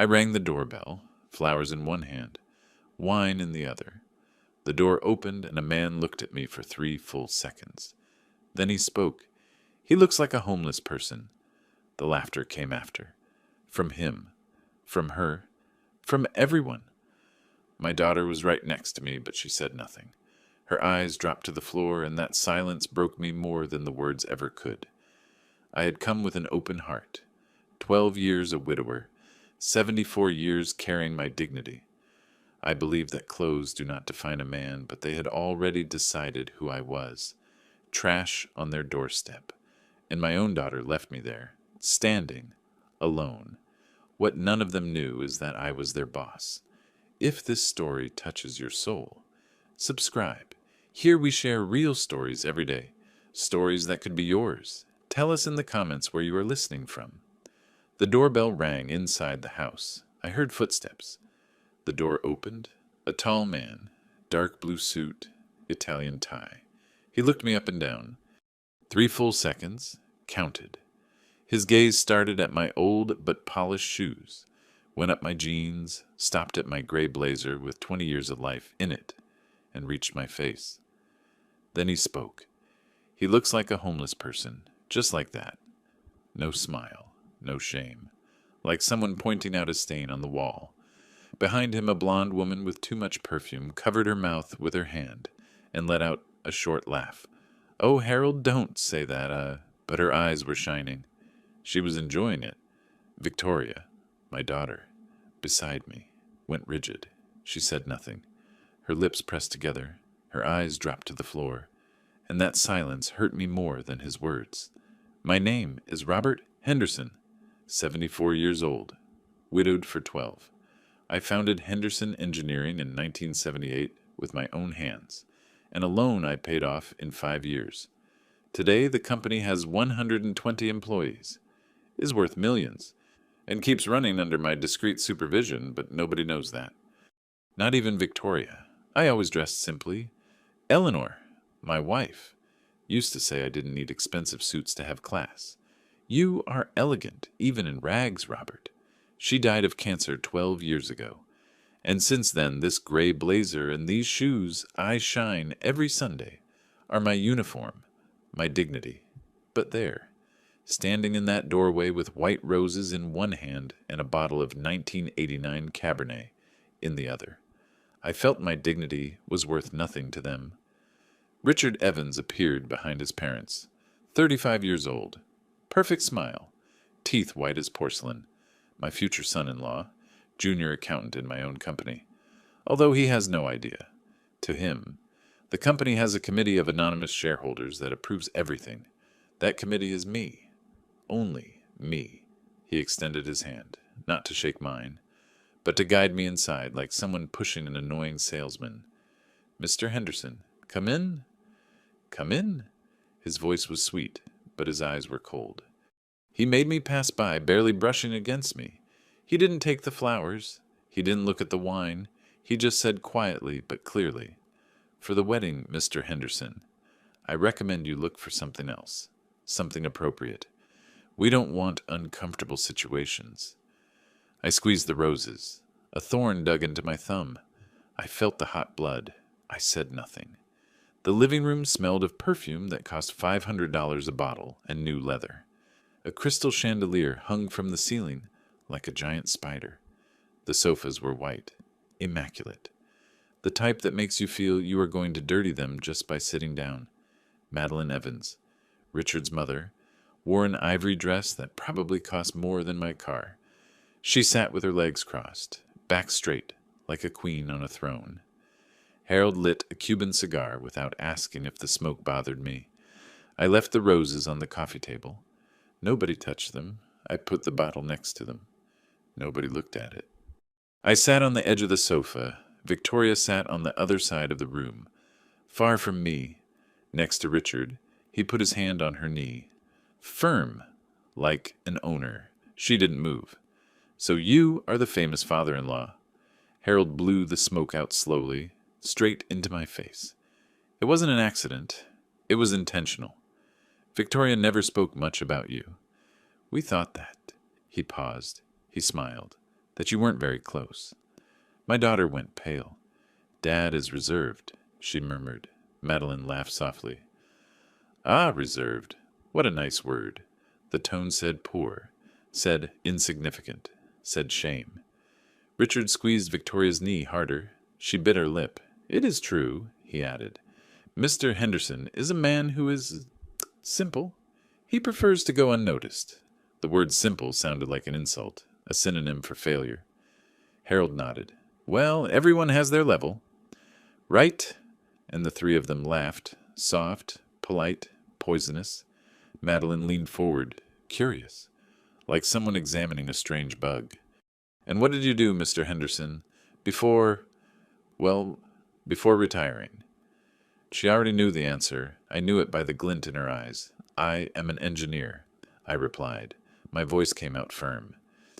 I rang the doorbell, flowers in one hand, wine in the other. The door opened and a man looked at me for 3 full seconds. Then he spoke. He looks like a homeless person. The laughter came after. From him. From her. From everyone. My daughter was right next to me, but she said nothing. Her eyes dropped to the floor, and that silence broke me more than the words ever could. I had come with an open heart. 12 years a widower. 74 years carrying my dignity. I believed that clothes do not define a man, but they had already decided who I was. Trash on their doorstep. And my own daughter left me there, standing, alone. What none of them knew is that I was their boss. If this story touches your soul, subscribe. Here we share real stories every day. Stories that could be yours. Tell us in the comments where you are listening from. The doorbell rang inside the house. I heard footsteps. The door opened. A tall man, dark blue suit, Italian tie. He looked me up and down. 3 full seconds, counted. His gaze started at my old but polished shoes, went up my jeans, stopped at my gray blazer with 20 years of life in it, and reached my face. Then he spoke. He looks like a homeless person, just like that. No smile, no shame, like someone pointing out a stain on the wall. Behind him, a blonde woman with too much perfume covered her mouth with her hand and let out a short laugh. "Oh, Harold, don't say that, But her eyes were shining. She was enjoying it. Victoria, my daughter, beside me, went rigid. She said nothing. Her lips pressed together. Her eyes dropped to the floor. And that silence hurt me more than his words. My name is Robert Henderson, 74 years old, widowed for 12. I founded Henderson Engineering in 1978 with my own hands, and a loan I paid off in 5 years. Today, the company has 120 employees, is worth millions, and keeps running under my discreet supervision, but nobody knows that. Not even Victoria. I always dressed simply. Eleanor, my wife, used to say I didn't need expensive suits to have class. You are elegant, even in rags, Robert. She died of cancer 12 years ago. And since then, this gray blazer and these shoes I shine every Sunday are my uniform, my dignity. But there, standing in that doorway with white roses in one hand and a bottle of 1989 Cabernet in the other, I felt my dignity was worth nothing to them. Richard Evans appeared behind his parents, 35 years old, perfect smile, teeth white as porcelain, my future son-in-law, junior accountant in my own company, although he has no idea. To him, the company has a committee of anonymous shareholders that approves everything. That committee is me. Only me. He extended his hand, not to shake mine, but to guide me inside like someone pushing an annoying salesman. "Mr. Henderson, come in?" "Come in?" His voice was sweet, but his eyes were cold. He made me pass by, barely brushing against me. He didn't take the flowers. He didn't look at the wine. He just said quietly but clearly, "For the wedding, Mr. Henderson, I recommend you look for something else, something appropriate. We don't want uncomfortable situations." I squeezed the roses. A thorn dug into my thumb. I felt the hot blood. I said nothing. The living room smelled of perfume that cost $500 a bottle and new leather. A crystal chandelier hung from the ceiling like a giant spider. The sofas were white, immaculate. The type that makes you feel you are going to dirty them just by sitting down. Madeline Evans, Richard's mother, wore an ivory dress that probably cost more than my car. She sat with her legs crossed, back straight, like a queen on a throne. Harold lit a Cuban cigar without asking if the smoke bothered me. I left the roses on the coffee table. Nobody touched them. I put the bottle next to them. Nobody looked at it. I sat on the edge of the sofa. Victoria sat on the other side of the room, far from me. Next to Richard, he put his hand on her knee. Firm, like an owner. She didn't move. "So you are the famous father-in-law." Harold blew the smoke out slowly, straight into my face. "It wasn't an accident. It was intentional. Victoria never spoke much about you. We thought that." He paused. He smiled. that you weren't very close. My daughter went pale. Dad is reserved, she murmured. Madeline laughed softly. Ah, reserved. What a nice word. The tone said poor, said insignificant, said shame. Richard squeezed Victoria's knee harder. She bit her lip. It is true, he added. Mr. Henderson is a man who is simple. He prefers to go unnoticed. The word simple sounded like an insult, a synonym for failure. Harold nodded. Well, everyone has their level. Right? And the three of them laughed, soft, polite, poisonous. Madeline leaned forward, curious, like someone examining a strange bug. And what did you do, Mr. Henderson, before retiring? She already knew the answer. I knew it by the glint in her eyes. I am an engineer, I replied. My voice came out firm.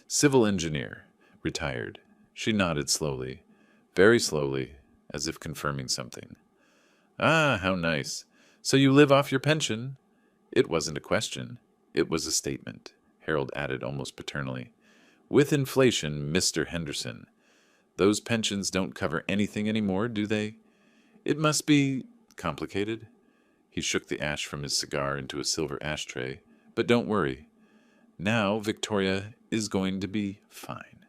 Civil engineer, retired. She nodded slowly, very slowly, as if confirming something. Ah, how nice. So you live off your pension? It wasn't a question. It was a statement, Harold added almost paternally. With inflation, Mr. Henderson. Those pensions don't cover anything anymore, do they? It must be complicated. He shook the ash from his cigar into a silver ashtray. But don't worry. Now Victoria is going to be fine.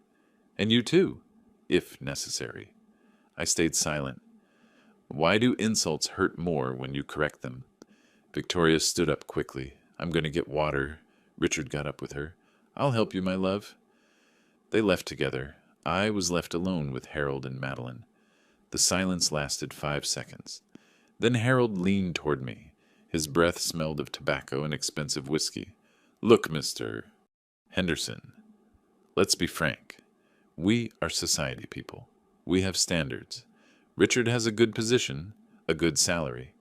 And you too, if necessary. I stayed silent. Why do insults hurt more when you correct them? Victoria stood up quickly. I'm going to get water. Richard got up with her. I'll help you, my love. They left together. I was left alone with Harold and Madeline. The silence lasted 5 seconds. Then Harold leaned toward me. His breath smelled of tobacco and expensive whiskey. Look, Mr. Henderson, let's be frank. We are society people. We have standards. Richard has a good position, a good salary,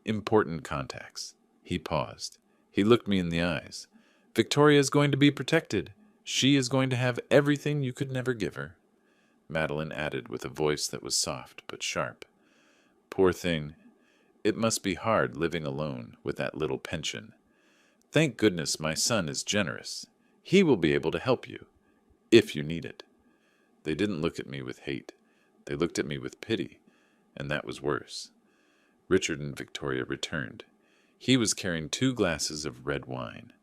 important contacts. He paused. He looked me in the eyes. Victoria is going to be protected. She is going to have everything you could never give her. Madeline added with a voice that was soft but sharp. Poor thing. It must be hard living alone with that little pension. Thank goodness my son is generous. He will be able to help you, if you need it. They didn't look at me with hate. They looked at me with pity, and that was worse. Richard and Victoria returned. He was carrying 2 glasses of red wine.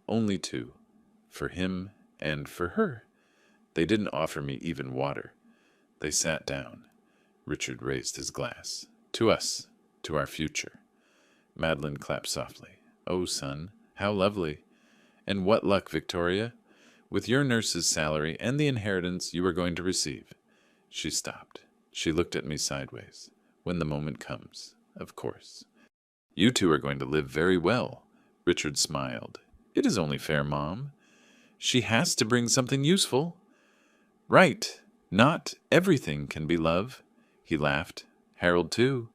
Only 2. For him and for her. They didn't offer me even water. They sat down. Richard raised his glass. To us, to our future. Madeline clapped softly. Oh, son, how lovely. And what luck, Victoria. With your nurse's salary and the inheritance you are going to receive. She stopped. She looked at me sideways. When the moment comes, of course. You two are going to live very well. Richard smiled. It is only fair, Mom. She has to bring something useful. Right. Not everything can be love. He laughed. Harold, too.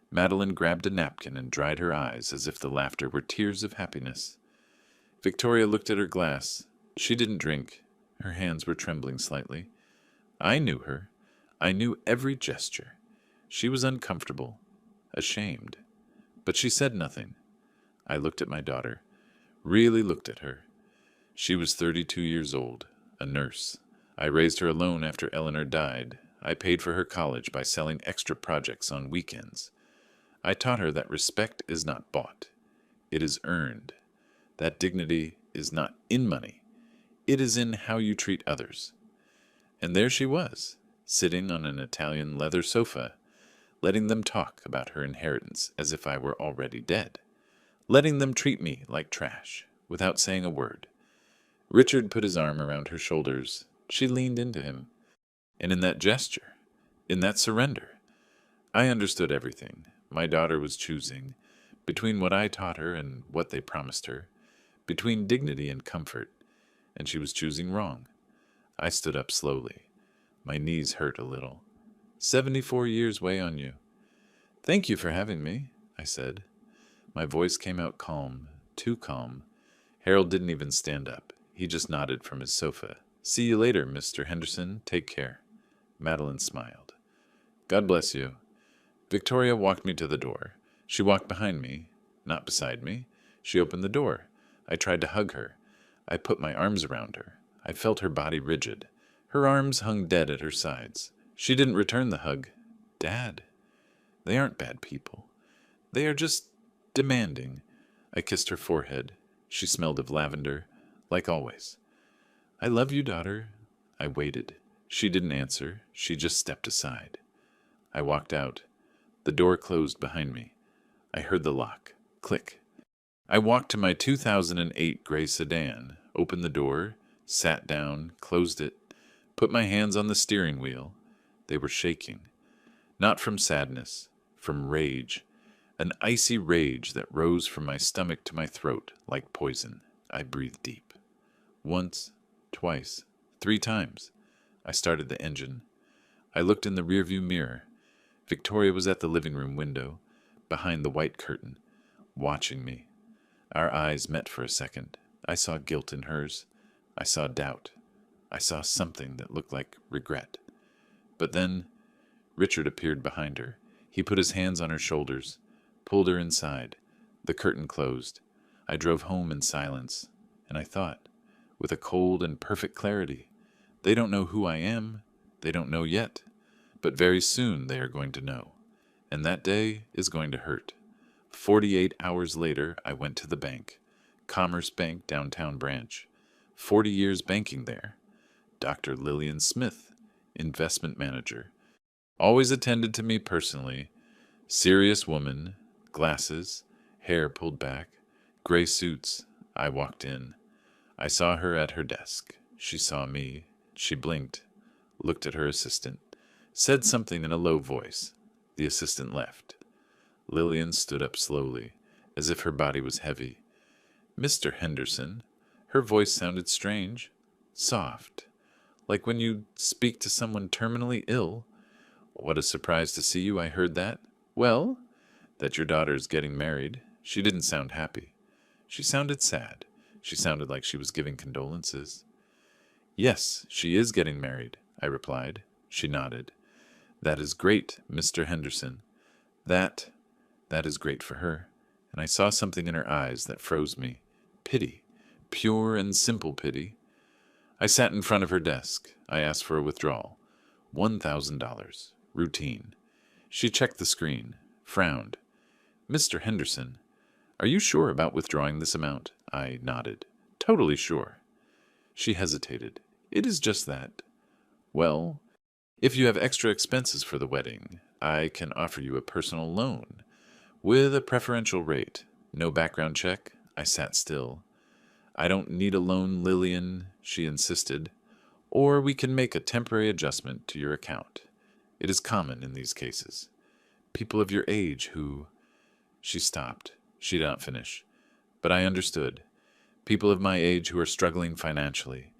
Madeline grabbed a napkin and dried her eyes as if the laughter were tears of happiness. Victoria looked at her glass. She didn't drink. Her hands were trembling slightly. I knew her. I knew every gesture. She was uncomfortable, ashamed. But she said nothing. I looked at my daughter, really looked at her. She was 32 years old, a nurse. I raised her alone after Eleanor died. I paid for her college by selling extra projects on weekends. I taught her that respect is not bought. It is earned. That dignity is not in money. It is in how you treat others. And there she was, sitting on an Italian leather sofa, letting them talk about her inheritance as if I were already dead, letting them treat me like trash, without saying a word. Richard put his arm around her shoulders. She leaned into him. And in that gesture, in that surrender, I understood everything. My daughter was choosing, between what I taught her and what they promised her, between dignity and comfort, and she was choosing wrong. I stood up slowly. My knees hurt a little. 74 years weigh on you. Thank you for having me, I said. My voice came out calm, too calm. Harold didn't even stand up. He just nodded from his sofa. See you later, Mr. Henderson. Take care. Madeline smiled. God bless you. Victoria walked me to the door. She walked behind me, not beside me. She opened the door. I tried to hug her. I put my arms around her. I felt her body rigid. Her arms hung dead at her sides. She didn't return the hug. Dad, they aren't bad people. They are just demanding. I kissed her forehead. She smelled of lavender, like always. I love you, daughter. I waited. She didn't answer. She just stepped aside. I walked out. The door closed behind me. I heard the lock. Click. I walked to my 2008 gray sedan, opened the door, sat down, closed it, put my hands on the steering wheel. They were shaking. Not from sadness, from rage. An icy rage that rose from my stomach to my throat like poison. I breathed deep. Once, twice, 3 times. I started the engine. I looked in the rearview mirror. Victoria was at the living room window, behind the white curtain, watching me. Our eyes met for a second. I saw guilt in hers. I saw doubt. I saw something that looked like regret. But then, Richard appeared behind her. He put his hands on her shoulders, pulled her inside. The curtain closed. I drove home in silence, and I thought, with a cold and perfect clarity, they don't know who I am. They don't know yet. But very soon they are going to know. And that day is going to hurt. 48 hours later, I went to the bank. Commerce Bank downtown branch. 40 years banking there. Dr. Lillian Smith, investment manager. Always attended to me personally. Serious woman, glasses, hair pulled back, gray suits. I walked in. I saw her at her desk. She saw me. She blinked, looked at her assistant, said something in a low voice. The assistant left. Lillian stood up slowly, as if her body was heavy. Mr. Henderson. Her voice sounded strange, soft, like when you speak to someone terminally ill. What a surprise to see you, I heard that. Well, that your daughter's getting married. She didn't sound happy. She sounded sad. She sounded like she was giving condolences. Yes, she is getting married, I replied. She nodded. That is great, Mr. Henderson. That is great for her. And I saw something in her eyes that froze me. Pity. Pure and simple pity. I sat in front of her desk. I asked for a withdrawal. $1,000. Routine. She checked the screen, frowned. Mr. Henderson, are you sure about withdrawing this amount? I nodded. Totally sure. She hesitated. It is just that. Well, if you have extra expenses for the wedding, I can offer you a personal loan with a preferential rate. No background check. I sat still. I don't need a loan, Lillian, she insisted. Or we can make a temporary adjustment to your account. It is common in these cases. People of your age who... She stopped. She did not finish. But I understood. People of my age who are struggling financially.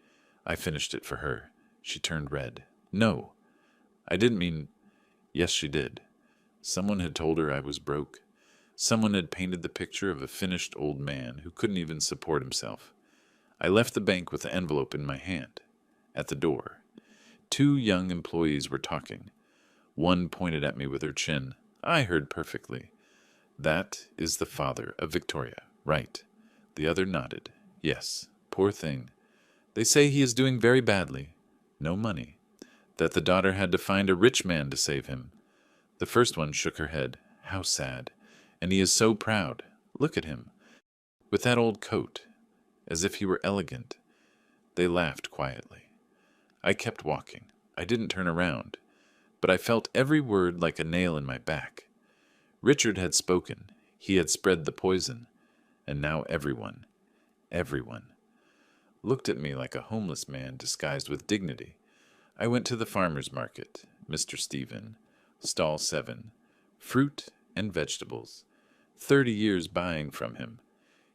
I finished it for her. She turned red. No. I didn't mean... Yes, she did. Someone had told her I was broke. Someone had painted the picture of a finished old man who couldn't even support himself. I left the bank with the envelope in my hand. At the door, 2 young employees were talking. One pointed at me with her chin. I heard perfectly. That is the father of Victoria, right? The other nodded. Yes, poor thing. They say he is doing very badly. No money. That the daughter had to find a rich man to save him. The first one shook her head. How sad. And he is so proud. Look at him. With that old coat. As if he were elegant. They laughed quietly. I kept walking. I didn't turn around. But I felt every word like a nail in my back. Richard had spoken. He had spread the poison. And now everyone, looked at me like a homeless man disguised with dignity. I went to the farmer's market, Mr. Stephen, stall 7, fruit and vegetables. 30 years buying from him.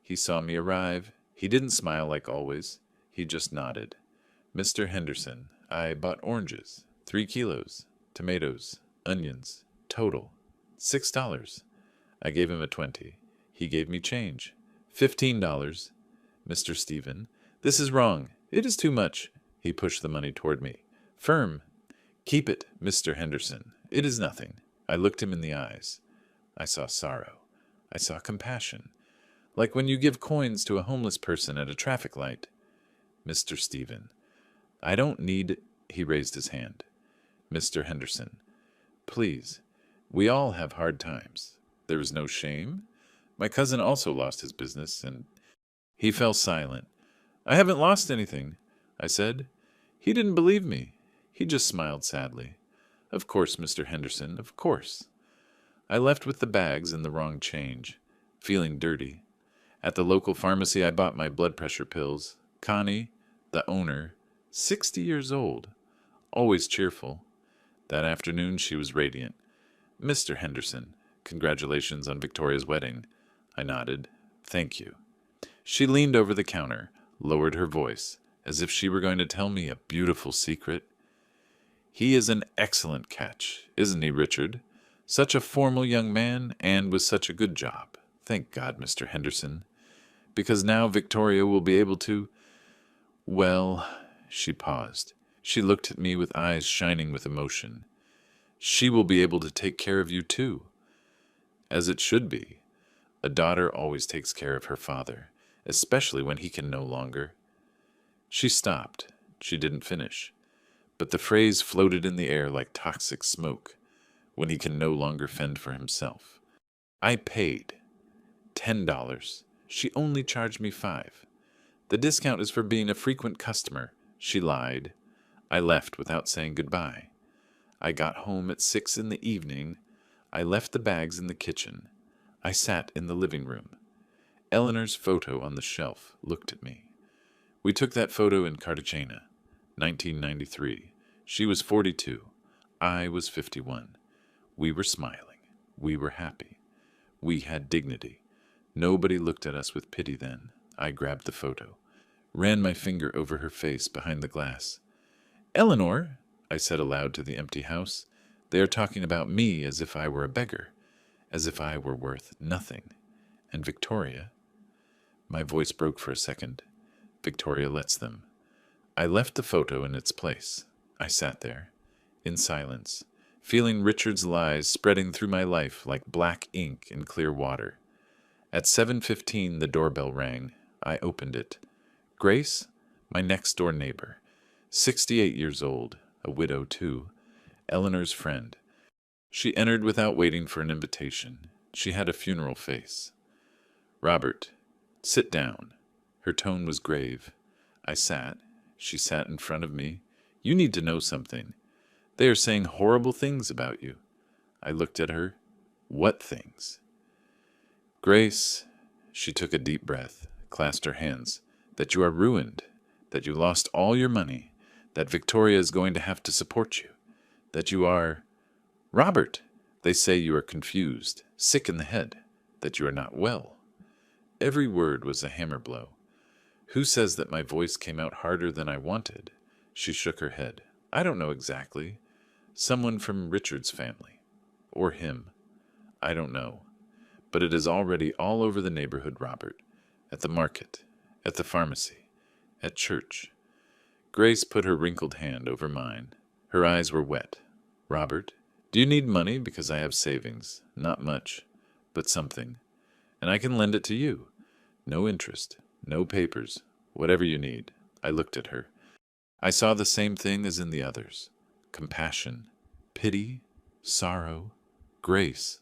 He saw me arrive. He didn't smile like always. He just nodded. Mr. Henderson, I bought oranges, 3 kilos, tomatoes, onions, total, $6. I gave him a 20. He gave me change. $15. Mr. Stephen, this is wrong. It is too much. He pushed the money toward me. Firm. Keep it, Mr. Henderson. It is nothing. I looked him in the eyes. I saw sorrow. I saw compassion. Like when you give coins to a homeless person at a traffic light. Mr. Stephen, I don't need He raised his hand. Mr. Henderson, please, we all have hard times. There is no shame. My cousin also lost his business, and he fell silent. I haven't lost anything, I said. He didn't believe me. He just smiled sadly. Of course, Mr. Henderson, of course. I left with the bags and the wrong change, feeling dirty. At the local pharmacy, I bought my blood pressure pills. Connie, the owner, 60 years old, always cheerful. That afternoon, she was radiant. Mr. Henderson, congratulations on Victoria's wedding. I nodded. Thank you. She leaned over the counter, lowered her voice, as if she were going to tell me a beautiful secret. He is an excellent catch, isn't he, Richard? Such a formal young man, and with such a good job. Thank God, Mr. Henderson. Because now Victoria will be able to... Well, she paused. She looked at me with eyes shining with emotion. She will be able to take care of you, too. As it should be. A daughter always takes care of her father, especially when he can no longer. She stopped. She didn't finish. But the phrase floated in the air like toxic smoke, when he can no longer fend for himself. I paid $10. She only charged me $5. The discount is for being a frequent customer. She lied. I left without saying goodbye. I got home at 6 in the evening. I left the bags in the kitchen. I sat in the living room. Eleanor's photo on the shelf looked at me. We took that photo in Cartagena, 1993. She was 42. I was 51. We were smiling. We were happy. We had dignity. Nobody looked at us with pity then. I grabbed the photo, ran my finger over her face behind the glass. Eleanor, I said aloud to the empty house, they are talking about me as if I were a beggar, as if I were worth nothing. And Victoria... My voice broke for a second. Victoria lets them. I left the photo in its place. I sat there, in silence, feeling Richard's lies spreading through my life like black ink in clear water. At 7:15 the doorbell rang. I opened it. Grace, my next-door neighbor, 68 years old, a widow too, Eleanor's friend. She entered without waiting for an invitation. She had a funeral face. Robert, sit down. Her tone was grave. I sat. She sat in front of me. You need to know something. They are saying horrible things about you. I looked at her. What things? Grace, she took a deep breath, clasped her hands, that you are ruined, that you lost all your money, that Victoria is going to have to support you, that you are... Robert, they say you are confused, sick in the head, that you are not well. Every word was a hammer blow. Who says that my voice came out harder than I wanted? She shook her head. I don't know exactly. Someone from Richard's family. Or him. I don't know. But it is already all over the neighborhood, Robert. At the market. At the pharmacy. At church. Grace put her wrinkled hand over mine. Her eyes were wet. Robert, do you need money? Because I have savings. Not much. But something. And I can lend it to you. No interest. No papers. Whatever you need. I looked at her. I saw the same thing as in the others. Compassion. Pity. Sorrow. Grace.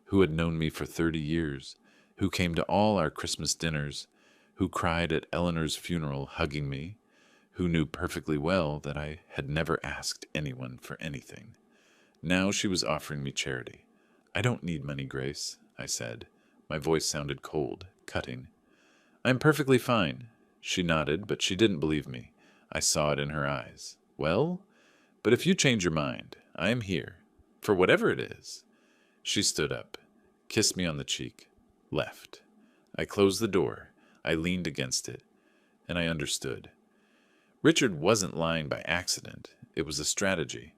Who had known me for 30 years. Who came to all our Christmas dinners. Who cried at Eleanor's funeral hugging me. Who knew perfectly well that I had never asked anyone for anything. Now she was offering me charity. I don't need money, Grace, I said. My voice sounded cold, cutting. I'm perfectly fine. She nodded, but she didn't believe me. I saw it in her eyes. Well, but if you change your mind, I am here, for whatever it is. She stood up, kissed me on the cheek, left. I closed the door. I leaned against it, and I understood. Richard wasn't lying by accident. It was a strategy.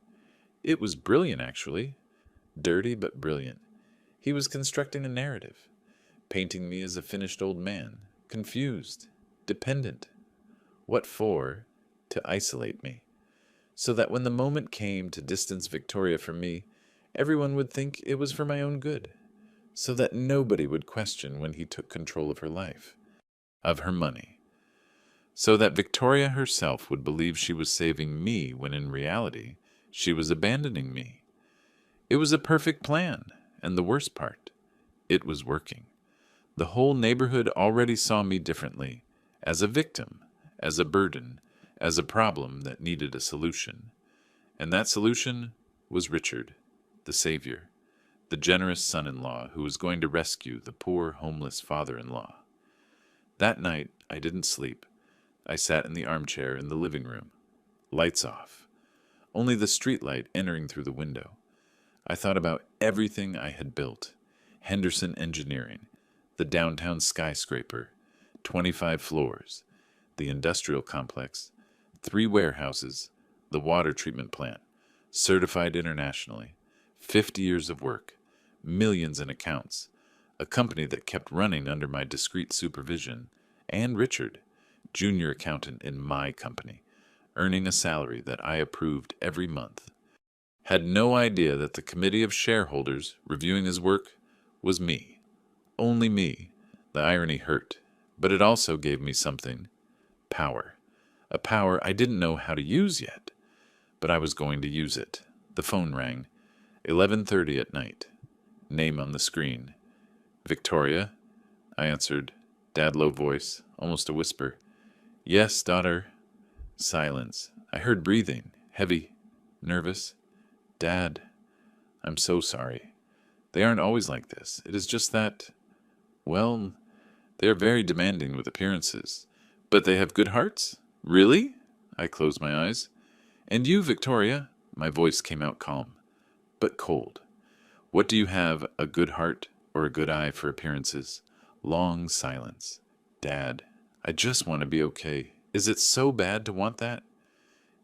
It was brilliant, actually. Dirty, but brilliant. He was constructing a narrative, painting me as a finished old man, confused, dependent. What for? To isolate me. So that when the moment came to distance Victoria from me, everyone would think it was for my own good. So that nobody would question when he took control of her life, of her money. so that Victoria herself would believe she was saving me when in reality she was abandoning me. It was a perfect plan, and the worst part, it was working. The whole neighborhood already saw me differently, as a victim, as a burden, as a problem that needed a solution. And that solution was Richard, the savior, the generous son-in-law who was going to rescue the poor homeless father-in-law. That night, I didn't sleep. I sat in the armchair in the living room. Lights off. Only the streetlight entering through the window. I thought about everything I had built. Henderson Engineering, the downtown skyscraper, 25 floors, the industrial complex, 3 warehouses, the water treatment plant, certified internationally, 50 years of work, millions in accounts, a company that kept running under my discreet supervision, and Richard, junior accountant in my company, earning a salary that I approved every month. Had no idea that the committee of shareholders reviewing his work was me. Only me. The irony hurt, but it also gave me something. Power. A power I didn't know how to use yet, but I was going to use it. The phone rang. 11:30 at night. Name on the screen. Victoria? I answered. Dad low voice, almost a whisper. Yes, daughter. Silence. I heard breathing, heavy, nervous. Dad, I'm so sorry. They aren't always like this. It is just that, well, they are very demanding with appearances. But they have good hearts? Really? I closed my eyes. And you, Victoria? My voice came out calm, but cold. What do you have, a good heart or a good eye for appearances? Long silence. Dad, I just want to be okay. Is it so bad to want that?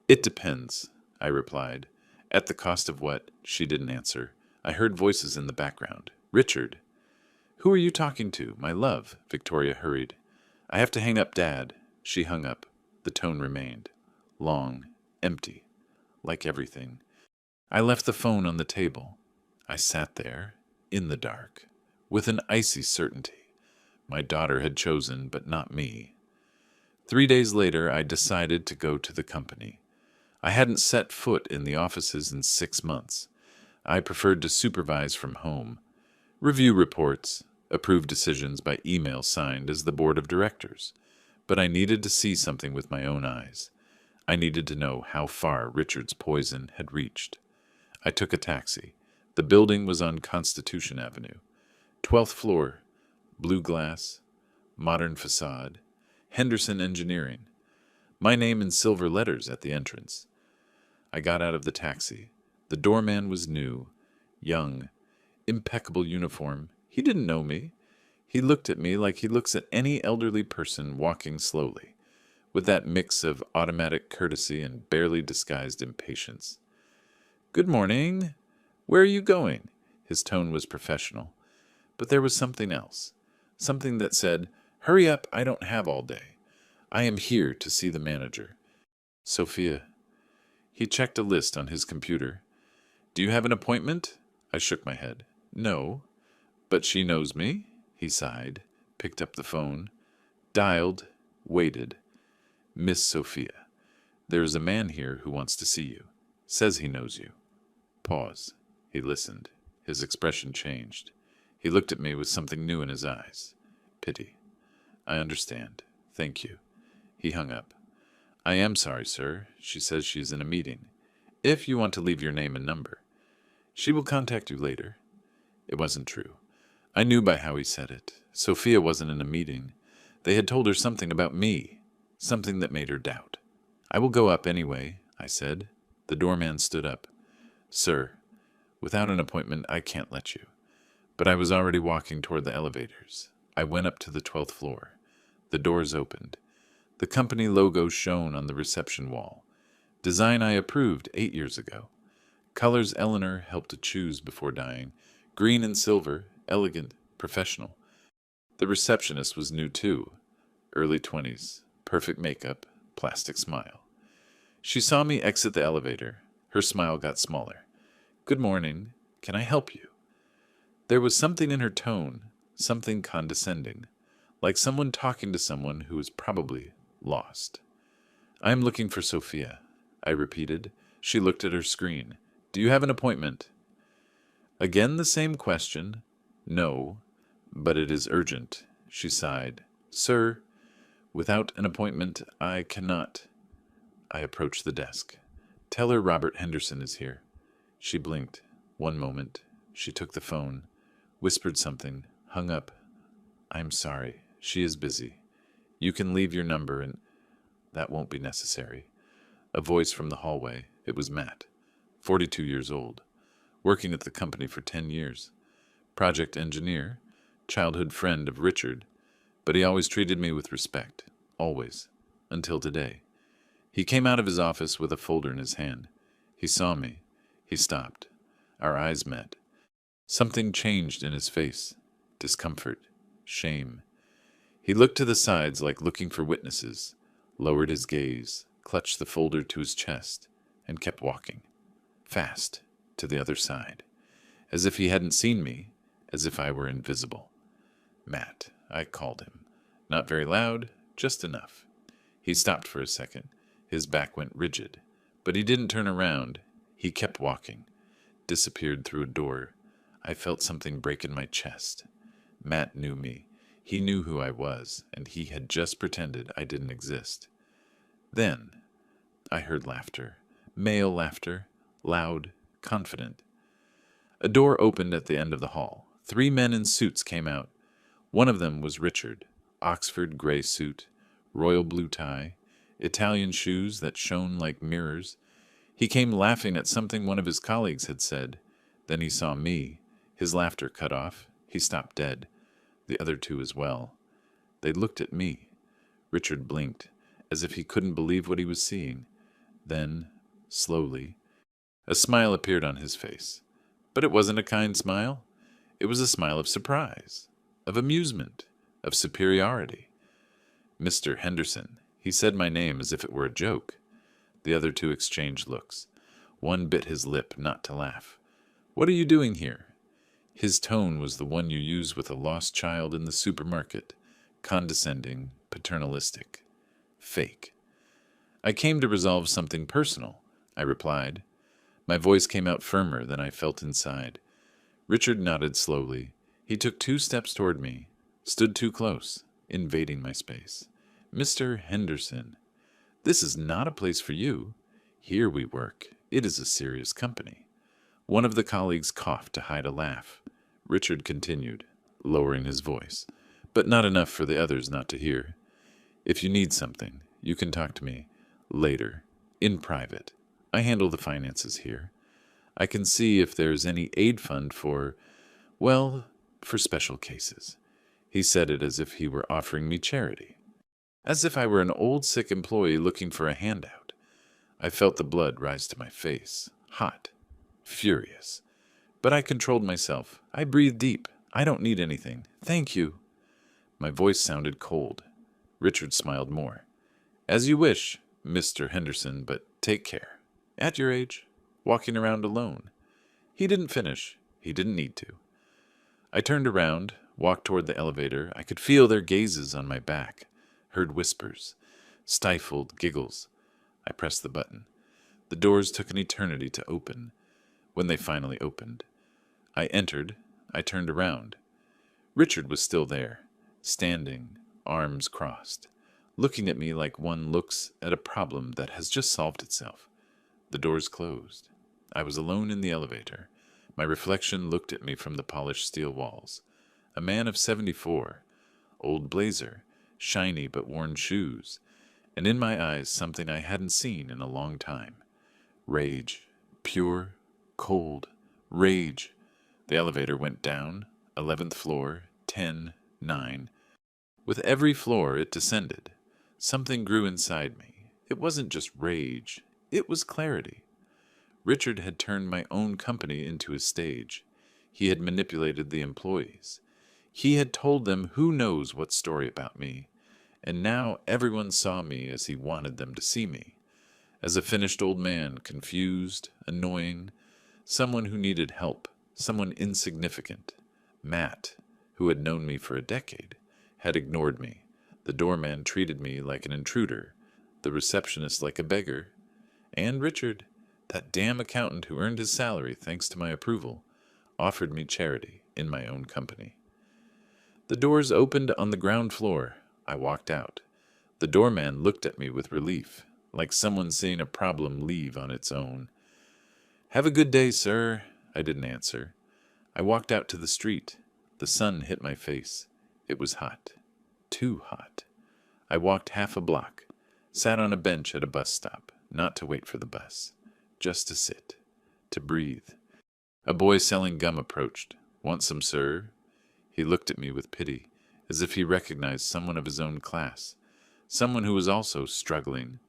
It depends, I replied. At the cost of what? She didn't answer. I heard voices in the background. Richard. Who are you talking to? My love, Victoria hurried. I have to hang up, Dad. She hung up. The tone remained. Long, empty, like everything. I left the phone on the table. I sat there, in the dark, with an icy certainty. My daughter had chosen, but not me. 3 days later, I decided to go to the company. I hadn't set foot in the offices in 6 months. I preferred to supervise from home, review reports, approve decisions by email signed as the board of directors. But I needed to see something with my own eyes. I needed to know how far Richard's poison had reached. I took a taxi. The building was on Constitution Avenue. 12th floor, blue glass, modern facade, Henderson Engineering. My name in silver letters at the entrance. I got out of the taxi. The doorman was new, young, impeccable uniform. He didn't know me. He looked at me like he looks at any elderly person walking slowly, with that mix of automatic courtesy and barely disguised impatience. Good morning. Where are you going? His tone was professional. But there was something else. Something that said, hurry up, I don't have all day. I am here to see the manager. Sophia. He checked a list on his computer. Do you have an appointment? I shook my head. No. But she knows me? He sighed, picked up the phone, dialed, waited. Miss Sophia. There is a man here who wants to see you. Says he knows you. Pause. He listened. His expression changed. He looked at me with something new in his eyes. Pity. I understand. Thank you. He hung up. I am sorry, sir. She says she is in a meeting. If you want to leave your name and number. She will contact you later. It wasn't true. I knew by how he said it. Sophia wasn't in a meeting. They had told her something about me, something that made her doubt. I will go up anyway, I said. The doorman stood up. Sir, without an appointment, I can't let you. But I was already walking toward the elevators. I went up to the 12th floor. The doors opened. The company logo shone on the reception wall. Design I approved 8 years ago. Colors Eleanor helped to choose before dying. Green and silver, elegant, professional. The receptionist was new too. Early 20s, perfect makeup, plastic smile. She saw me exit the elevator. Her smile got smaller. Good morning. Can I help you? There was something in her tone, something condescending, like someone talking to someone who was probably lost. "I am looking for Sophia," I repeated. She looked at her screen. "Do you have an appointment?" Again the same question. "No, but it is urgent," she sighed. "Sir, without an appointment, I cannot." I approached the desk. "Tell her Robert Henderson is here." She blinked. One moment. She took the phone, whispered something, hung up. "I'm sorry. She is busy. You can leave your number and—" "That won't be necessary." A voice from the hallway. It was Matt, 42 years old, working at the company for 10 years. Project engineer, childhood friend of Richard, but he always treated me with respect. Always. Until today. He came out of his office with a folder in his hand. He saw me. He stopped. Our eyes met. Something changed in his face. Discomfort. Shame. He looked to the sides like looking for witnesses, lowered his gaze, clutched the folder to his chest, and kept walking. Fast. To the other side. As if he hadn't seen me. As if I were invisible. "Matt," I called him. Not very loud, just enough. He stopped for a second. His back went rigid. But he didn't turn around. He kept walking. Disappeared through a door. I felt something break in my chest. Matt knew me. He knew who I was, and he had just pretended I didn't exist. Then I heard laughter. Male laughter. Loud, confident. A door opened at the end of the hall. 3 men in suits came out. One of them was Richard. Oxford gray suit, royal blue tie, Italian shoes that shone like mirrors. He came laughing at something one of his colleagues had said. Then he saw me. His laughter cut off. He stopped dead. The other 2 as well. They looked at me. Richard blinked, as if he couldn't believe what he was seeing. Then, slowly, a smile appeared on his face. But it wasn't a kind smile. It was a smile of surprise, of amusement, of superiority. "Mr. Henderson." He said my name as if it were a joke. The other 2 exchanged looks. One bit his lip not to laugh. "What are you doing here?" His tone was the one you use with a lost child in the supermarket. Condescending, paternalistic. Fake. "I came to resolve something personal," I replied. My voice came out firmer than I felt inside. Richard nodded slowly. He took 2 steps toward me, stood too close, invading my space. "Mr. Henderson, this is not a place for you. Here we work. It is a serious company." One of the colleagues coughed to hide a laugh. Richard continued, lowering his voice, but not enough for the others not to hear. "If you need something, you can talk to me later, in private. I handle the finances here. I can see if there's any aid fund for, well, for special cases." He said it as if he were offering me charity. As if I were an old sick employee looking for a handout. I felt the blood rise to my face, hot, furious. But I controlled myself. I breathed deep. "I don't need anything. Thank you." My voice sounded cold. Richard smiled more. "As you wish, Mr. Henderson, but take care. At your age, walking around alone." He didn't finish. He didn't need to. I turned around, walked toward the elevator. I could feel their gazes on my back, heard whispers, stifled giggles. I pressed the button. The doors took an eternity to open. When they finally opened, I entered. I turned around. Richard was still there, standing, arms crossed, looking at me like one looks at a problem that has just solved itself. The doors closed. I was alone in the elevator. My reflection looked at me from the polished steel walls. A man of 74, old blazer, shiny but worn shoes, and in my eyes something I hadn't seen in a long time. Rage. Pure, cold, rage. The elevator went down, 11th floor, 10, 9. With every floor it descended. Something grew inside me. It wasn't just rage. It was clarity. Richard had turned my own company into a stage. He had manipulated the employees. He had told them who knows what story about me. And now everyone saw me as he wanted them to see me. As a finished old man, confused, annoying, someone who needed help, someone insignificant. Matt, who had known me for a decade, had ignored me, The doorman treated me like an intruder, the receptionist like a beggar, and Richard, that damn accountant who earned his salary thanks to my approval, offered me charity in my own company. The doors opened on the ground floor. I walked out. The doorman looked at me with relief, like someone seeing a problem leave on its own. "Have a good day, sir." I didn't answer. I walked out to the street. The sun hit my face. It was hot. Too hot. I walked half a block, sat on a bench at a bus stop, not to wait for the bus, just to sit, to breathe. A boy selling gum approached. "Want some, sir?" He looked at me with pity, as if he recognized someone of his own class, someone who was also struggling.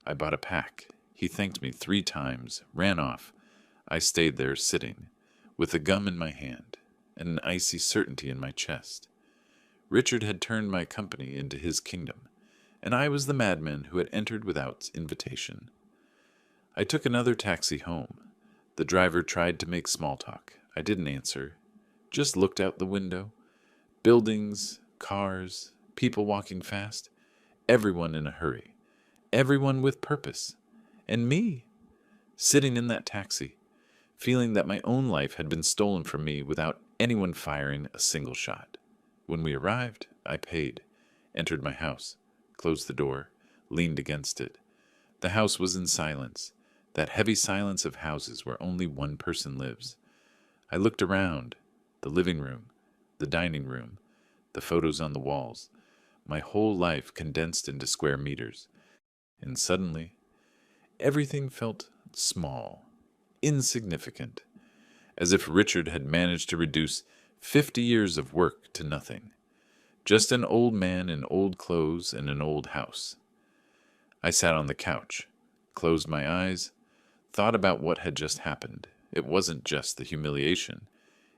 I bought a pack. He thanked me 3 times, ran off. I stayed there sitting, with the gum in my hand, and an icy certainty in my chest. Richard had turned my company into his kingdom, and I was the madman who had entered without invitation. I took another taxi home. The driver tried to make small talk. I didn't answer, just looked out the window. Buildings, cars, people walking fast, everyone in a hurry, everyone with purpose, and me, sitting in that taxi, feeling that my own life had been stolen from me without anyone firing a single shot. When we arrived, I paid, entered my house, closed the door, leaned against it. The house was in silence, that heavy silence of houses where only one person lives. I looked around, the living room, the dining room, the photos on the walls, my whole life condensed into square meters. And suddenly, everything felt small, insignificant, as if Richard had managed to reduce 50 years of work to nothing. Just an old man in old clothes and an old house. I sat on the couch, closed my eyes, thought about what had just happened. It wasn't just the humiliation.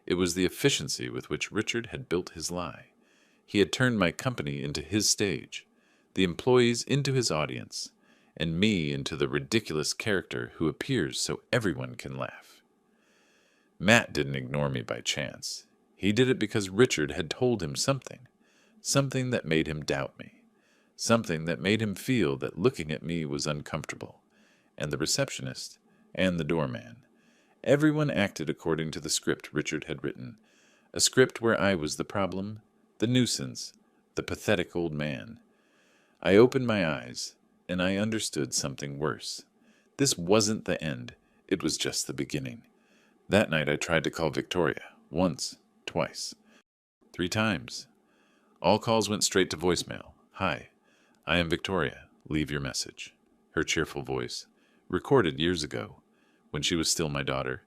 It was the efficiency with which Richard had built his lie. He had turned my company into his stage, the employees into his audience, and me into the ridiculous character who appears so everyone can laugh. Matt didn't ignore me by chance. He did it because Richard had told him something that made him doubt me, something that made him feel that looking at me was uncomfortable, and the receptionist, and the doorman. Everyone acted according to the script Richard had written, a script where I was the problem, the nuisance, the pathetic old man. I opened my eyes, and I understood something worse. This wasn't the end, it was just the beginning. That night I tried to call Victoria, once, twice, 3 times. All calls went straight to voicemail. "Hi, I am Victoria. Leave your message." Her cheerful voice, recorded years ago, when she was still my daughter.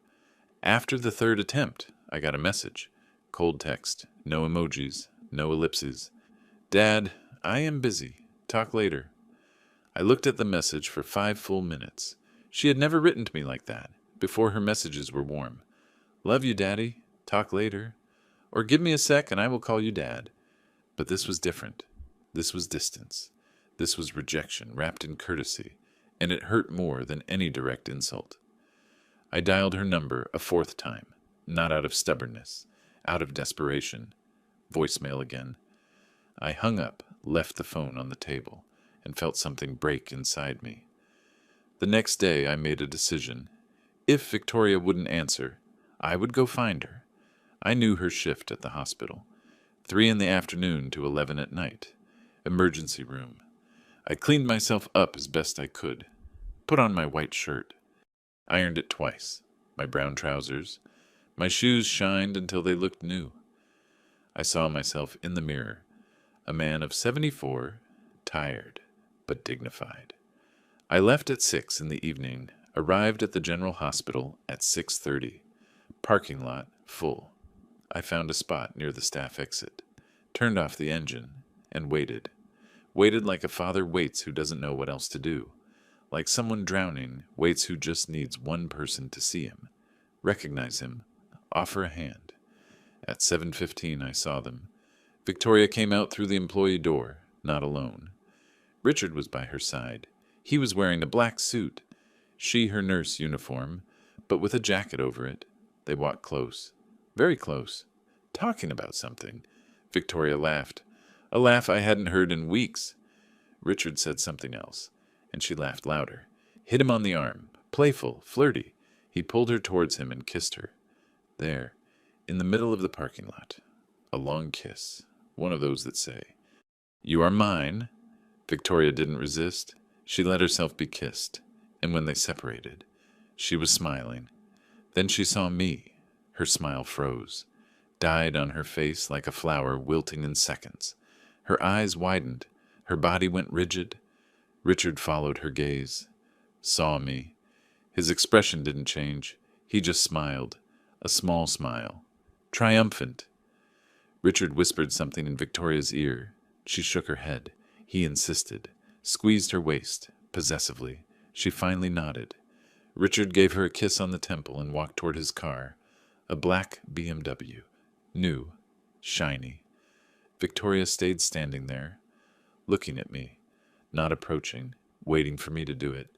After the 3rd attempt, I got a message. Cold text, no emojis, no ellipses. "Dad, I am busy. Talk later." I looked at the message for 5 full minutes. She had never written to me like that, before her messages were warm. "Love you, Daddy. Talk later." Or "Give me a sec and I will call you Dad." But this was different. This was distance. This was rejection wrapped in courtesy, and it hurt more than any direct insult. I dialed her number a 4th time, not out of stubbornness, out of desperation. Voicemail again. I hung up, left the phone on the table, and felt something break inside me. The next day I made a decision. If Victoria wouldn't answer, I would go find her. I knew her shift at the hospital. 3 in the afternoon to 11 at night. Emergency room. I cleaned myself up as best I could. Put on my white shirt. Ironed it twice. My brown trousers. My shoes shined until they looked new. I saw myself in the mirror. A man of 74, tired, but dignified. I left at 6 in the evening, arrived at the general hospital at 6:30. Parking lot full. I found a spot near the staff exit, turned off the engine, and waited. Waited like a father waits who doesn't know what else to do. Like someone drowning waits who just needs one person to see him, recognize him, offer a hand. At 7:15 I saw them. Victoria came out through the employee door, not alone. Richard was by her side. He was wearing a black suit, she her nurse uniform, but with a jacket over it. They walked close, very close, talking about something. Victoria laughed. A laugh I hadn't heard in weeks. Richard said something else, and she laughed louder. Hit him on the arm. Playful, flirty. He pulled her towards him and kissed her. There, in the middle of the parking lot. A long kiss. One of those that say, "You are mine." Victoria didn't resist. She let herself be kissed. And when they separated, she was smiling. Then she saw me. Her smile froze, died on her face like a flower wilting in seconds. Her eyes widened. Her body went rigid. Richard followed her gaze, saw me. His expression didn't change. He just smiled, a small smile, triumphant. Richard whispered something in Victoria's ear. She shook her head. He insisted, squeezed her waist, possessively. She finally nodded. Richard gave her a kiss on the temple and walked toward his car, a black BMW, new, shiny. Victoria stayed standing there, looking at me, not approaching, waiting for me to do it.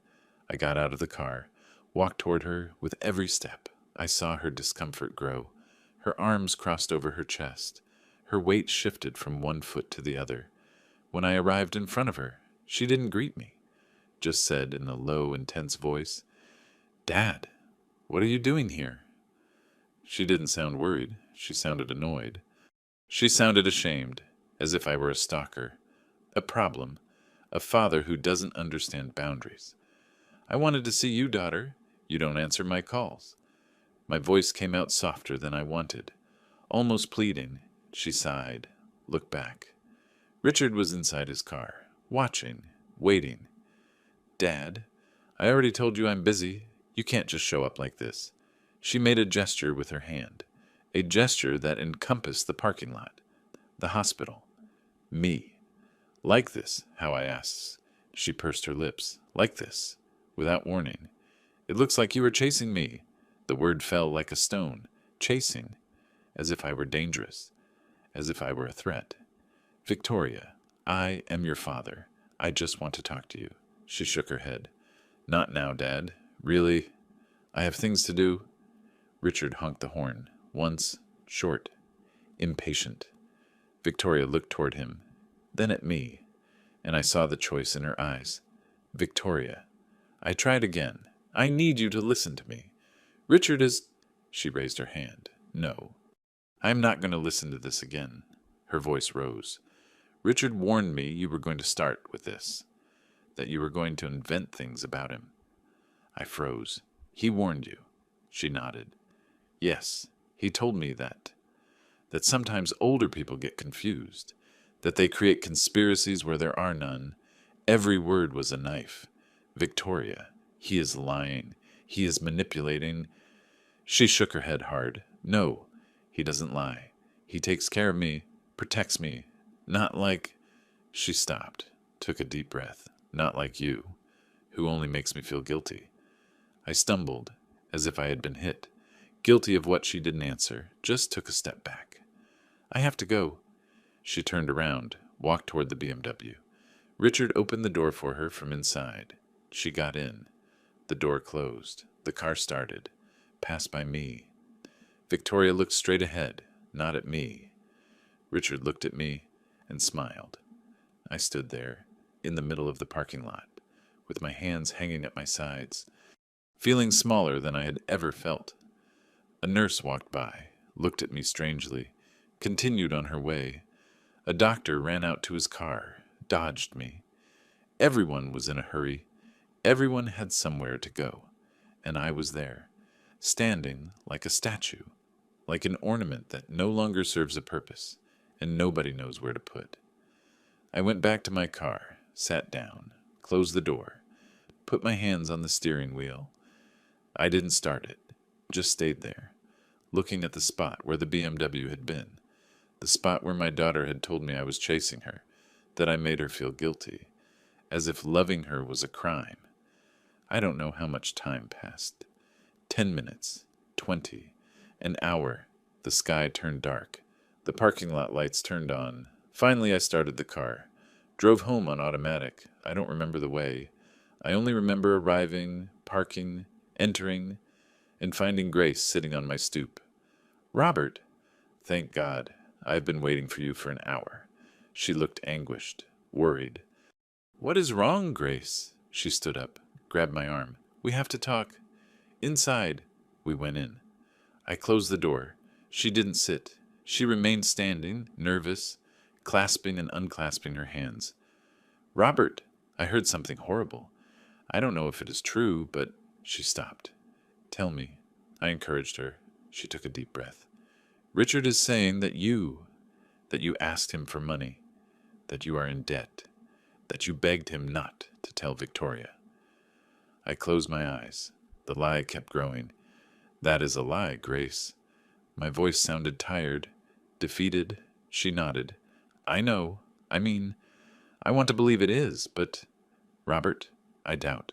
I got out of the car, walked toward her. With every step, I saw her discomfort grow. Her arms crossed over her chest. Her weight shifted from one foot to the other. When I arrived in front of her, she didn't greet me, just said in a low, intense voice, "Dad, what are you doing here?" She didn't sound worried. She sounded annoyed. She sounded ashamed, as if I were a stalker, a problem, a father who doesn't understand boundaries. "I wanted to see you, daughter. You don't answer my calls." My voice came out softer than I wanted, almost pleading. She sighed, looked back. Richard was inside his car, watching, waiting. "Dad, I already told you I'm busy. You can't just show up like this." She made a gesture with her hand, a gesture that encompassed the parking lot, the hospital, me. "Like this?" how I asked. She pursed her lips. "Like this?" Without warning. "It looks like you were chasing me." The word fell like a stone. Chasing. As if I were dangerous. As if I were a threat. "Victoria, I am your father. I just want to talk to you." She shook her head. "Not now, Dad. Really? I have things to do." Richard honked the horn. Once, short, impatient. Victoria looked toward him, then at me, and I saw the choice in her eyes. "Victoria." I tried again. "I need you to listen to me. Richard is—" She raised her hand. "No. I'm not going to listen to this again." Her voice rose. "Richard warned me you were going to start with this, that you were going to invent things about him." I froze. "He warned you?" She nodded. "Yes, he told me that sometimes older people get confused, that they create conspiracies where there are none. Every word was a knife. Victoria, he is lying. He is manipulating." She shook her head hard. "No, he doesn't lie. He takes care of me, protects me. Not like—" She stopped, took a deep breath. "Not like you, who only makes me feel guilty." I stumbled, as if I had been hit. Guilty of what she didn't answer, just took a step back. "I have to go." She turned around, walked toward the BMW. Richard opened the door for her from inside. She got in. The door closed. The car started. Passed by me. Victoria looked straight ahead, not at me. Richard looked at me and smiled. I stood there, in the middle of the parking lot, with my hands hanging at my sides, feeling smaller than I had ever felt. A nurse walked by, looked at me strangely, continued on her way. A doctor ran out to his car, dodged me. Everyone was in a hurry. Everyone had somewhere to go. And I was there, standing like a statue, like an ornament that no longer serves a purpose, and nobody knows where to put. I went back to my car, sat down, closed the door, put my hands on the steering wheel. I didn't start it, just stayed there, looking at the spot where the BMW had been, the spot where my daughter had told me I was chasing her, that I made her feel guilty, as if loving her was a crime. I don't know how much time passed. 10 minutes, 20, an hour. The sky turned dark. The parking lot lights turned on. Finally, I started the car. Drove home on automatic. I don't remember the way. I only remember arriving, parking, entering, and finding Grace sitting on my stoop. "Robert!" "Thank God. I've been waiting for you for an hour." She looked anguished, worried. "What is wrong, Grace?" She stood up, grabbed my arm. "We have to talk." "Inside." We went in. I closed the door. She didn't sit. She remained standing, nervous, clasping and unclasping her hands. "Robert, I heard something horrible. I don't know if it is true, but—" She stopped. "Tell me," I encouraged her. She took a deep breath. "Richard is saying that you asked him for money, that you are in debt, that you begged him not to tell Victoria." I closed my eyes. The lie kept growing. "That is a lie, Grace." My voice sounded tired, defeated. She nodded. "I know. I want to believe it is, but—" "Robert, I doubt.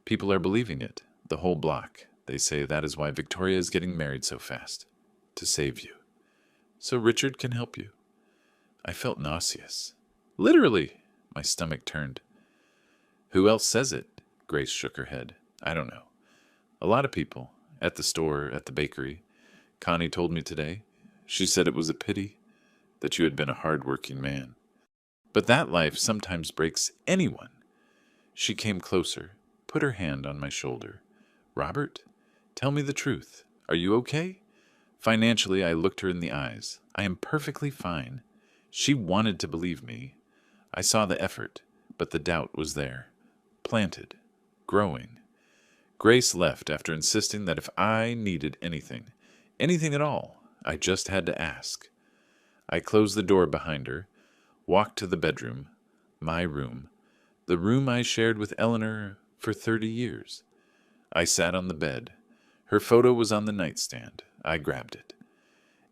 People are believing it, the whole block. They say that is why Victoria is getting married so fast. To save you. So Richard can help you." I felt nauseous. "Literally." My stomach turned. "Who else says it?" Grace shook her head. "I don't know. A lot of people. At the store, at the bakery. Connie told me today. She said it was a pity that you had been a hard-working man. But that life sometimes breaks anyone." She came closer, put her hand on my shoulder. "Robert, tell me the truth. Are you okay?" Financially, I looked her in the eyes. "I am perfectly fine." She wanted to believe me. I saw the effort, but the doubt was there. Planted. Growing. Grace left after insisting that if I needed anything at all, I just had to ask. I closed the door behind her, walked to the bedroom, my room, the room I shared with Eleanor for 30 years. I sat on the bed. Her photo was on the nightstand. I grabbed it.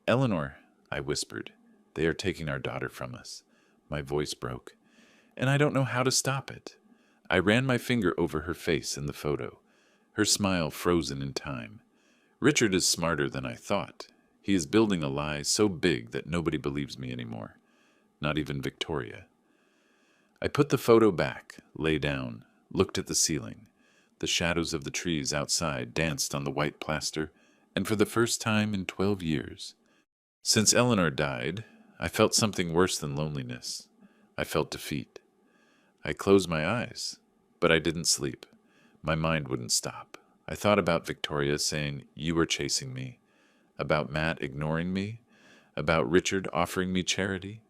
"Eleanor," I whispered, "they are taking our daughter from us." My voice broke, and I don't know how to stop it. I ran my finger over her face in the photo, her smile frozen in time. Richard is smarter than I thought. He is building a lie so big that nobody believes me anymore, not even Victoria. I put the photo back, lay down, looked at the ceiling. The shadows of the trees outside danced on the white plaster, and for the first time in 12 years. Since Eleanor died, I felt something worse than loneliness. I felt defeat. I closed my eyes, but I didn't sleep. My mind wouldn't stop. I thought about Victoria saying, "You were chasing me," about Matt ignoring me, about Richard offering me charity,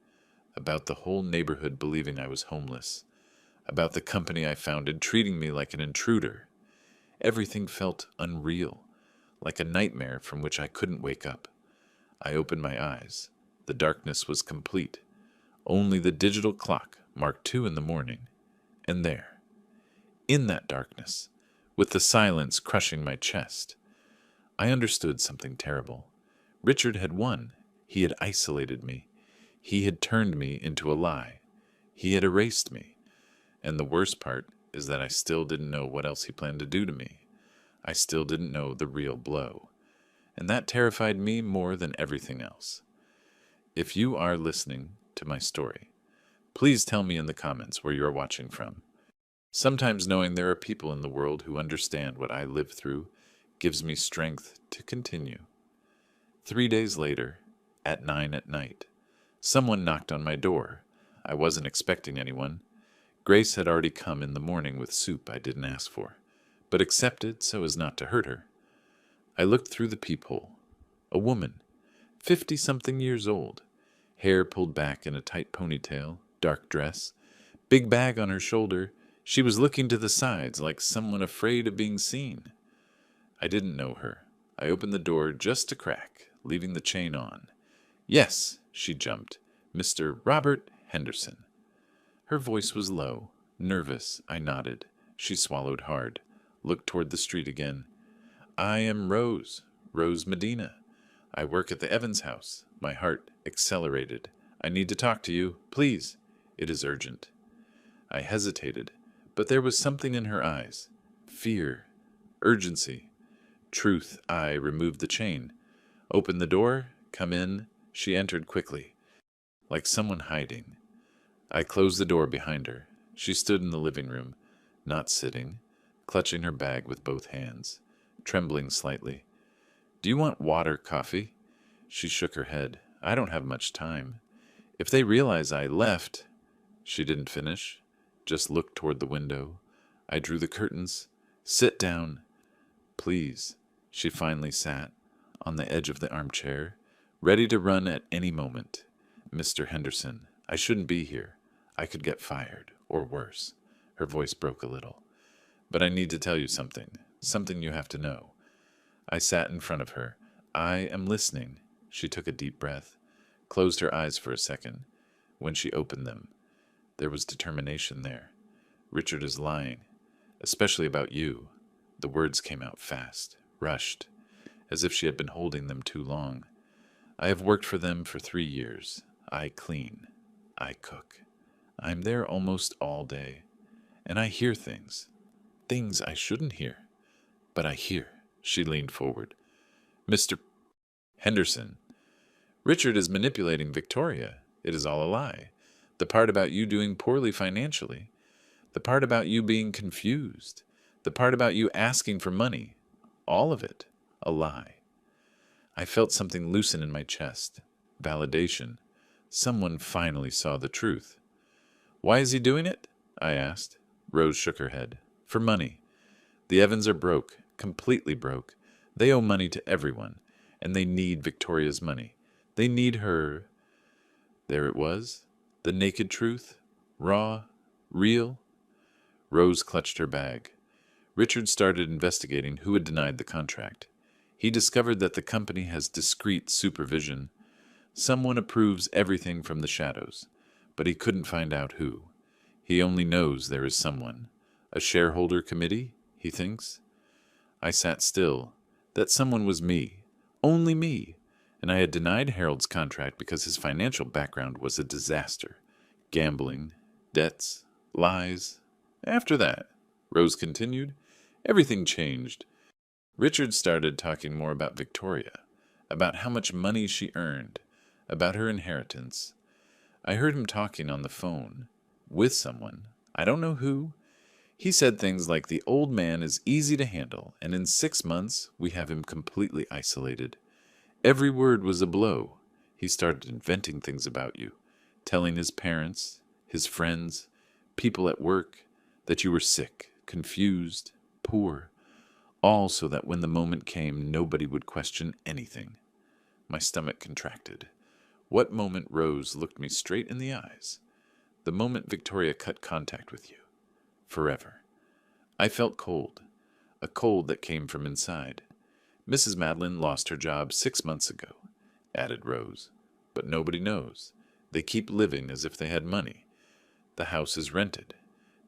about the whole neighborhood believing I was homeless, about the company I founded treating me like an intruder. Everything felt unreal, like a nightmare from which I couldn't wake up. I opened my eyes. The darkness was complete. Only the digital clock marked 2 in the morning. And there, in that darkness, with the silence crushing my chest, I understood something terrible. Richard had won. He had isolated me. He had turned me into a lie. He had erased me. And the worst part is that I still didn't know what else he planned to do to me. I still didn't know the real blow. And that terrified me more than everything else. If you are listening to my story, please tell me in the comments where you are watching from. Sometimes knowing there are people in the world who understand what I lived through gives me strength to continue. 3 days later, at 9 at night, someone knocked on my door. I wasn't expecting anyone. Grace had already come in the morning with soup I didn't ask for, but accepted so as not to hurt her. I looked through the peephole. A woman, 50-something years old, hair pulled back in a tight ponytail, dark dress, big bag on her shoulder. She was looking to the sides like someone afraid of being seen. I didn't know her. I opened the door just a crack, leaving the chain on. "Yes," she jumped. "Mr. Robert Henderson." Her voice was low, nervous. I nodded. She swallowed hard, looked toward the street again. "I am Rose Medina. I work at the Evans house." My heart accelerated. "I need to talk to you. Please. It is urgent." I hesitated, but there was something in her eyes. Fear. Urgency. Truth. I removed the chain. "Open the door. Come in." She entered quickly, like someone hiding. I closed the door behind her. She stood in the living room, not sitting, clutching her bag with both hands, trembling slightly. "Do you want water, coffee?" She shook her head. "I don't have much time." If they realize I left, she didn't finish, just looked toward the window. I drew the curtains. Sit down. Please. She finally sat on the edge of the armchair, ready to run at any moment. Mr. Henderson, I shouldn't be here. I could get fired, or worse. Her voice broke a little. But I need to tell you something you have to know. I sat in front of her. I am listening. She took a deep breath, closed her eyes for a second. When she opened them, there was determination there. Richard is lying, especially about you. The words came out fast, rushed, as if she had been holding them too long. I have worked for them for 3 years. I clean. I cook. I'm there almost all day. And I hear things. Things I shouldn't hear. But I hear. She leaned forward. Mr. Henderson, Richard is manipulating Victoria. It is all a lie. The part about you doing poorly financially. The part about you being confused. The part about you asking for money. All of it. A lie. I felt something loosen in my chest. Validation. Someone finally saw the truth. Why is he doing it? I asked. Rose shook her head. For money. The Evans are broke. Completely broke. They owe money to everyone. And they need Victoria's money. They need her. There it was. The naked truth. Raw. Real. Rose clutched her bag. Richard started investigating who had denied the contract. He discovered that the company has discreet supervision. Someone approves everything from the shadows, but he couldn't find out who. He only knows there is someone. A shareholder committee, he thinks. I sat still. That someone was me. Only me. And I had denied Harold's contract because his financial background was a disaster. Gambling, debts, lies. After that, Rose continued, everything changed. Richard started talking more about Victoria, about how much money she earned, about her inheritance. I heard him talking on the phone, with someone. I don't know who. He said things like the old man is easy to handle, and in 6 months we have him completely isolated. Every word was a blow. He started inventing things about you, telling his parents, his friends, people at work, that you were sick, confused, poor, all so that when the moment came, nobody would question anything. My stomach contracted. What moment Rose looked me straight in the eyes? The moment Victoria cut contact with you. Forever. I felt cold, a cold that came from inside. Mrs. Madeline lost her job 6 months ago, added Rose. But nobody knows. They keep living as if they had money. The house is rented.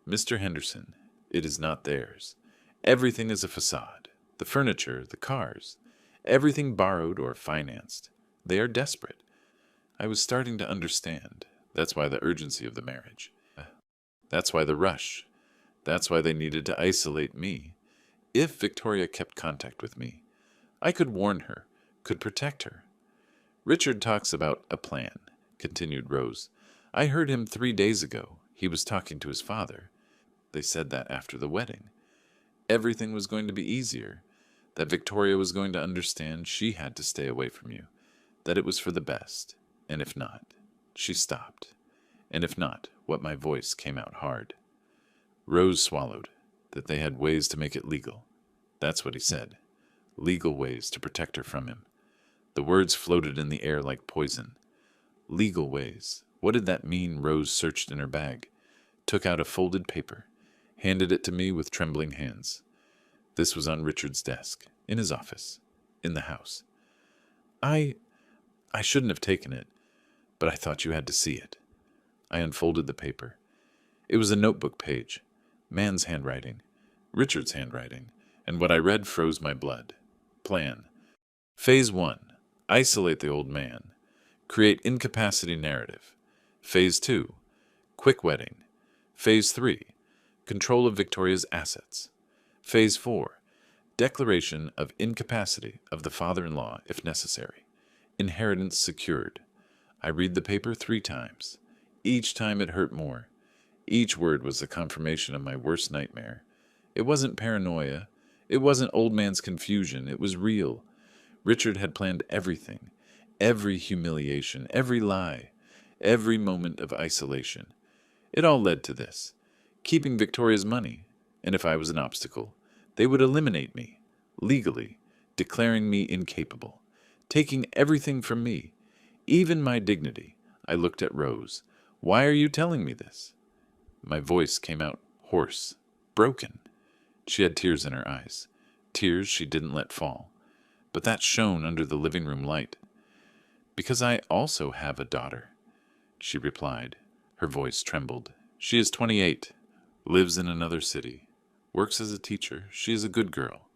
Mr. Henderson, it is not theirs. Everything is a facade. The furniture, the cars, everything borrowed or financed. They are desperate. I was starting to understand. That's why the urgency of the marriage. That's why the rush. That's why they needed to isolate me. If Victoria kept contact with me, I could warn her, could protect her. Richard talks about a plan, continued Rose. I heard him 3 days ago. He was talking to his father. They said that after the wedding. Everything was going to be easier, that Victoria was going to understand she had to stay away from you, that it was for the best, and if not, she stopped, and if not, what my voice came out hard. Rose swallowed, that they had ways to make it legal. That's what he said, legal ways to protect her from him. The words floated in the air like poison. Legal ways. What did that mean? Rose searched in her bag, took out a folded paper, handed it to me with trembling hands. This was on Richard's desk, in his office, in the house. I shouldn't have taken it, but I thought you had to see it. I unfolded the paper. It was a notebook page, man's handwriting, Richard's handwriting, and what I read froze my blood. Plan. Phase 1. Isolate the old man. Create incapacity narrative. Phase 2. Quick wedding. Phase 3. Control of Victoria's assets. Phase 4. Declaration of incapacity of the father-in-law if necessary. Inheritance secured. I read the paper 3 times. Each time it hurt more. Each word was the confirmation of my worst nightmare. It wasn't paranoia. It wasn't old man's confusion. It was real. Richard had planned everything. Every humiliation. Every lie. every moment of isolation. It all led to this: keeping Victoria's money, and if I was an obstacle, they would eliminate me, legally, declaring me incapable, taking everything from me, even my dignity. I looked at Rose. "Why are you telling me this?" My voice came out hoarse, broken. She had tears in her eyes, tears she didn't let fall, but that shone under the living room light. "Because I also have a daughter," she replied. Her voice trembled. "She is 28, lives in another city, works as a teacher. She is a good girl."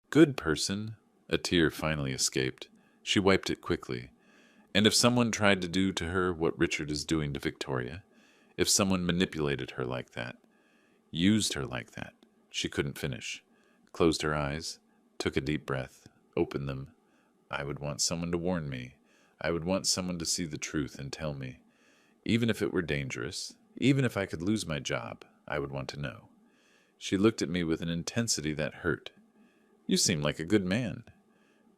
"Good person?" A tear finally escaped. She wiped it quickly. "And if someone tried to do to her what Richard is doing to Victoria, if someone manipulated her like that, used her like that," she couldn't finish, closed her eyes, took a deep breath, opened them. "I would want someone to warn me. I would want someone to see the truth and tell me. Even if it were dangerous, even if I could lose my job, I would want to know." She looked at me with an intensity that hurt. "You seem like a good man."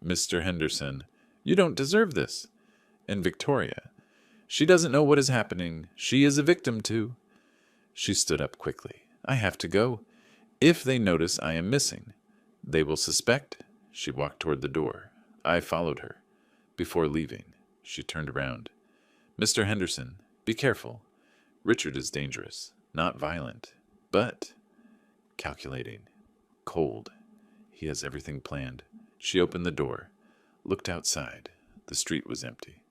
"Mr. Henderson, you don't deserve this." "And Victoria, she doesn't know what is happening. She is a victim too." She stood up quickly. "I have to go. If they notice I am missing, they will suspect." She walked toward the door. I followed her. Before leaving, she turned around. "Mr. Henderson, be careful. Richard is dangerous, not violent, but calculating, cold. He has everything planned." She opened the door, looked outside. The street was empty.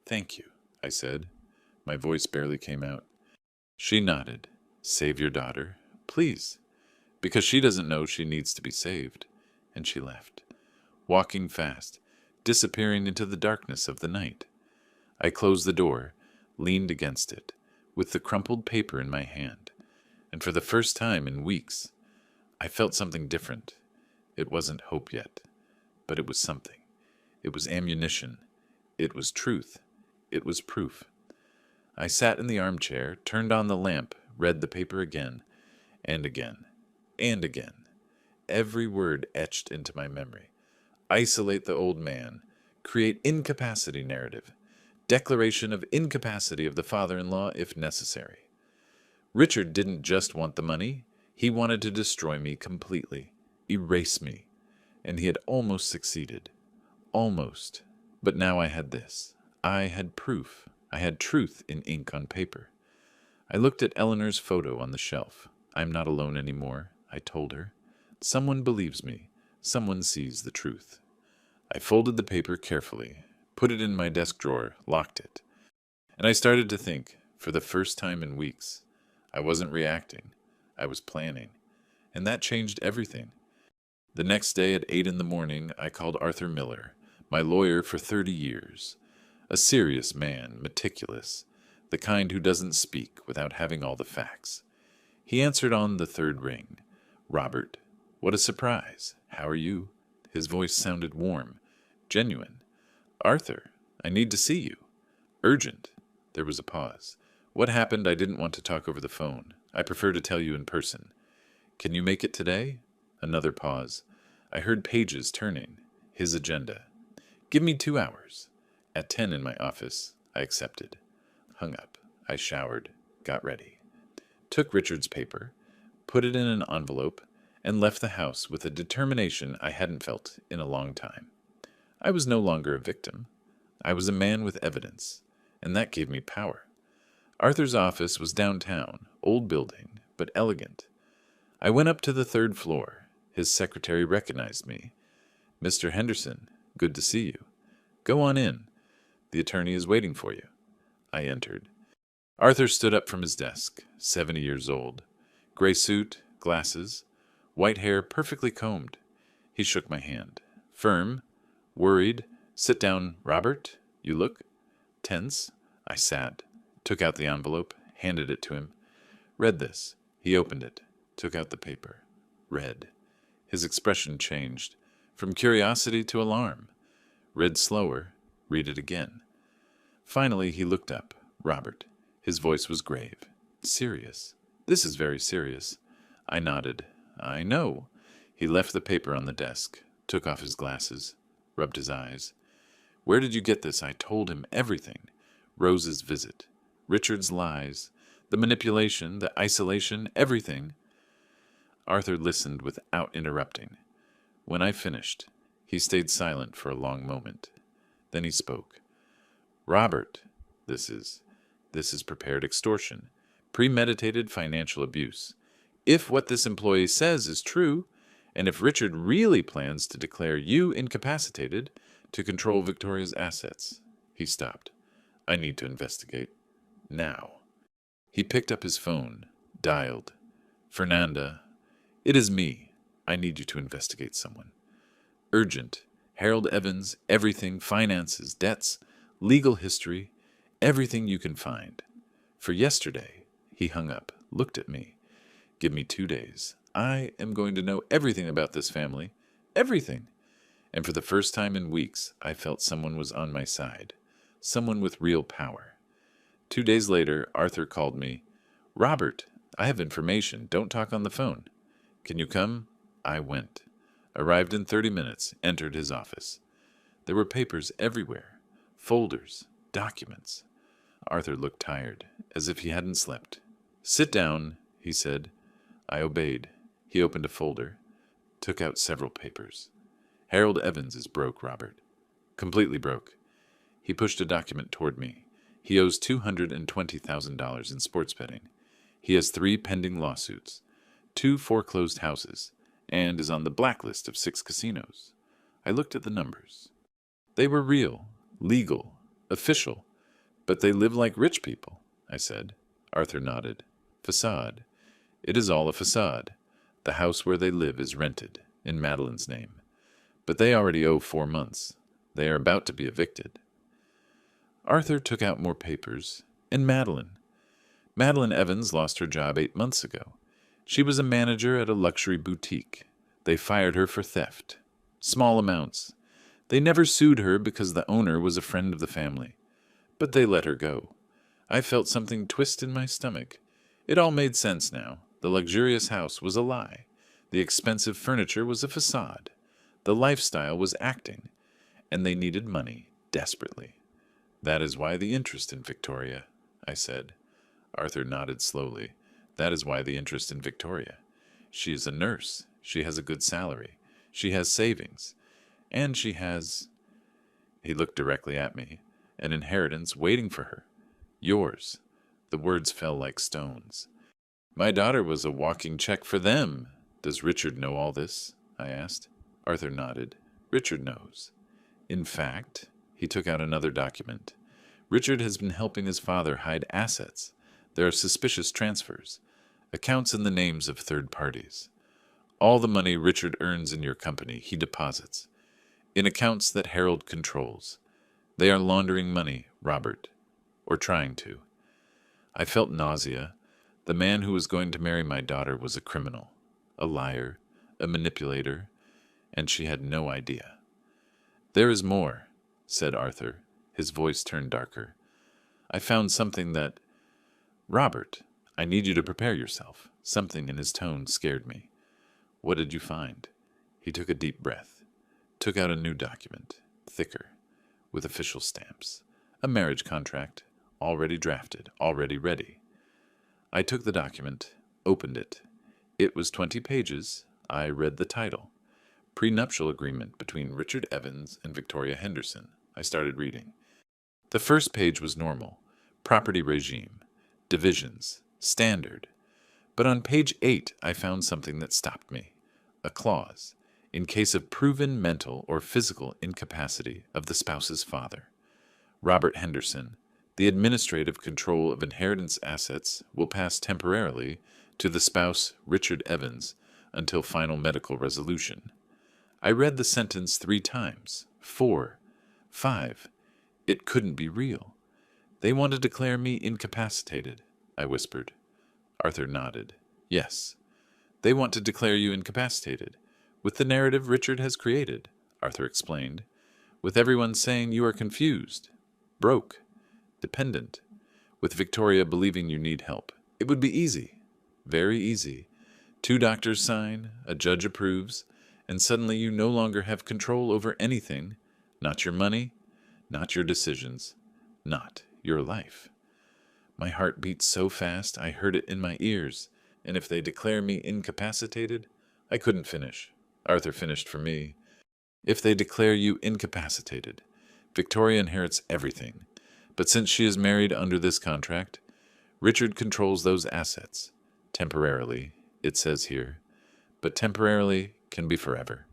"Thank you," I said. My voice barely came out. She nodded. "Save your daughter, please, because she doesn't know she needs to be saved." And she left, walking fast, disappearing into the darkness of the night. I closed the door, leaned against it, with the crumpled paper in my hand, and for the first time in weeks, I felt something different. It wasn't hope yet, but it was something. It was ammunition. It was truth. It was proof. I sat in the armchair, turned on the lamp, read the paper again, and again, and again. Every word etched into my memory. Isolate the old man. Create incapacity narrative. Declaration of incapacity of the father-in-law if necessary. Richard didn't just want the money. He wanted to destroy me completely. Erase me. And he had almost succeeded. Almost. But now I had this. I had proof. I had truth in ink on paper. I looked at Eleanor's photo on the shelf. "I'm not alone anymore," I told her. "Someone believes me. Someone sees the truth." I folded the paper carefully, put it in my desk drawer, locked it. And I started to think, for the first time in weeks. I wasn't reacting. I was planning. And that changed everything. The next day at 8 in the morning, I called Arthur Miller, my lawyer for 30 years. A serious man, meticulous, the kind who doesn't speak without having all the facts. He answered on the third ring. "Robert, what a surprise. How are you?" His voice sounded warm, genuine. "Arthur, I need to see you. Urgent." There was a pause. "What happened? I didn't want to talk over the phone. I prefer to tell you in person. Can you make it today?" Another pause. I heard pages turning. His agenda. "Give me 2 hours. At 10 in my office." I accepted. Hung up. I showered. Got ready. Took Richard's paper, put it in an envelope, and left the house with a determination I hadn't felt in a long time. I was no longer a victim. I was a man with evidence, and that gave me power. Arthur's office was downtown, old building, but elegant. I went up to the 3rd floor. His secretary recognized me. "Mr. Henderson, good to see you. Go on in. The attorney is waiting for you." I entered. Arthur stood up from his desk, 70 years old. Gray suit, glasses, white hair perfectly combed. He shook my hand. Firm, worried. "Sit down, Robert. You look tense." I sat, took out the envelope, handed it to him. "Read this." He opened it, took out the paper. Read. His expression changed, from curiosity to alarm. Read slower. Read it again. Finally, he looked up. "Robert." His voice was grave. "Serious. This is very serious." I nodded. "I know." He left the paper on the desk, took off his glasses, rubbed his eyes. "Where did you get this?" I told him everything. Rose's visit, Richard's lies, the manipulation, the isolation, everything. Arthur listened without interrupting. When I finished, he stayed silent for a long moment. Then he spoke. Robert, this is prepared extortion, premeditated financial abuse. If what this employee says is true, and if Richard really plans to declare you incapacitated to control Victoria's assets. He stopped. I need to investigate. Now. He picked up his phone, dialed. Fernanda, it is me. I need you to investigate someone. Urgent. Harold Evans, everything, finances, debts, legal history, everything you can find. For yesterday, he hung up, looked at me. Give me 2 days. I am going to know everything about this family. Everything. And for the first time in weeks, I felt someone was on my side. Someone with real power. 2 days later, Arthur called me. Robert, I have information. Don't talk on the phone. Can you come? I went. Arrived in 30 minutes, entered his office. There were papers everywhere. Folders, documents. Arthur looked tired, as if he hadn't slept. Sit down, he said. I obeyed. He opened a folder, took out several papers. Harold Evans is broke, Robert. Completely broke. He pushed a document toward me. He owes $220,000 in sports betting. He has 3 pending lawsuits, 2 foreclosed houses, and is on the blacklist of 6 casinos. I looked at the numbers. They were real, legal, official, but they live like rich people, I said. Arthur nodded. Facade. It is all a facade. The house where they live is rented, in Madeline's name. But they already owe 4 months. They are about to be evicted. Arthur took out more papers. And Madeline. Madeline Evans lost her job 8 months ago. She was a manager at a luxury boutique. They fired her for theft. Small amounts. They never sued her because the owner was a friend of the family. But they let her go. I felt something twist in my stomach. It all made sense now. The luxurious house was a lie. The expensive furniture was a facade. The lifestyle was acting. And they needed money, desperately. That is why the interest in Victoria, I said. Arthur nodded slowly. That is why the interest in Victoria. She is a nurse. She has a good salary. She has savings. And she has... He looked directly at me. An inheritance waiting for her. Yours. The words fell like stones. My daughter was a walking check for them. Does Richard know all this? I asked. Arthur nodded. Richard knows. In fact, he took out another document. Richard has been helping his father hide assets. There are suspicious transfers. Accounts in the names of third parties. All the money Richard earns in your company, he deposits. In accounts that Harold controls. They are laundering money, Robert. Or trying to. I felt nausea. The man who was going to marry my daughter was a criminal, a liar, a manipulator, and she had no idea. There is more, said Arthur. His voice turned darker. I found something that... Robert, I need you to prepare yourself. Something in his tone scared me. What did you find? He took a deep breath, took out a new document, thicker, with official stamps. A marriage contract, already drafted, already ready. I took the document, opened it. It was 20 pages. I read the title. Prenuptial Agreement between Richard Evans and Victoria Henderson. I started reading. The first page was normal. Property regime. Divisions. Standard. But on page 8 I found something that stopped me. A clause. In case of proven mental or physical incapacity of the spouse's father. Robert Henderson. The administrative control of inheritance assets will pass temporarily to the spouse Richard Evans until final medical resolution. I read the sentence 3 times, 4, 5. It couldn't be real. They want to declare me incapacitated, I whispered. Arthur nodded. Yes. They want to declare you incapacitated. With the narrative Richard has created, Arthur explained. With everyone saying you are confused, broke, dependent, with Victoria believing you need help. It would be easy, very easy. 2 doctors sign, a judge approves, and suddenly you no longer have control over anything, not your money, not your decisions, not your life. My heart beat so fast I heard it in my ears, and if they declare me incapacitated, I couldn't finish. Arthur finished for me. If they declare you incapacitated, Victoria inherits everything. But since she is married under this contract, Richard controls those assets. Temporarily, it says here, but temporarily can be forever.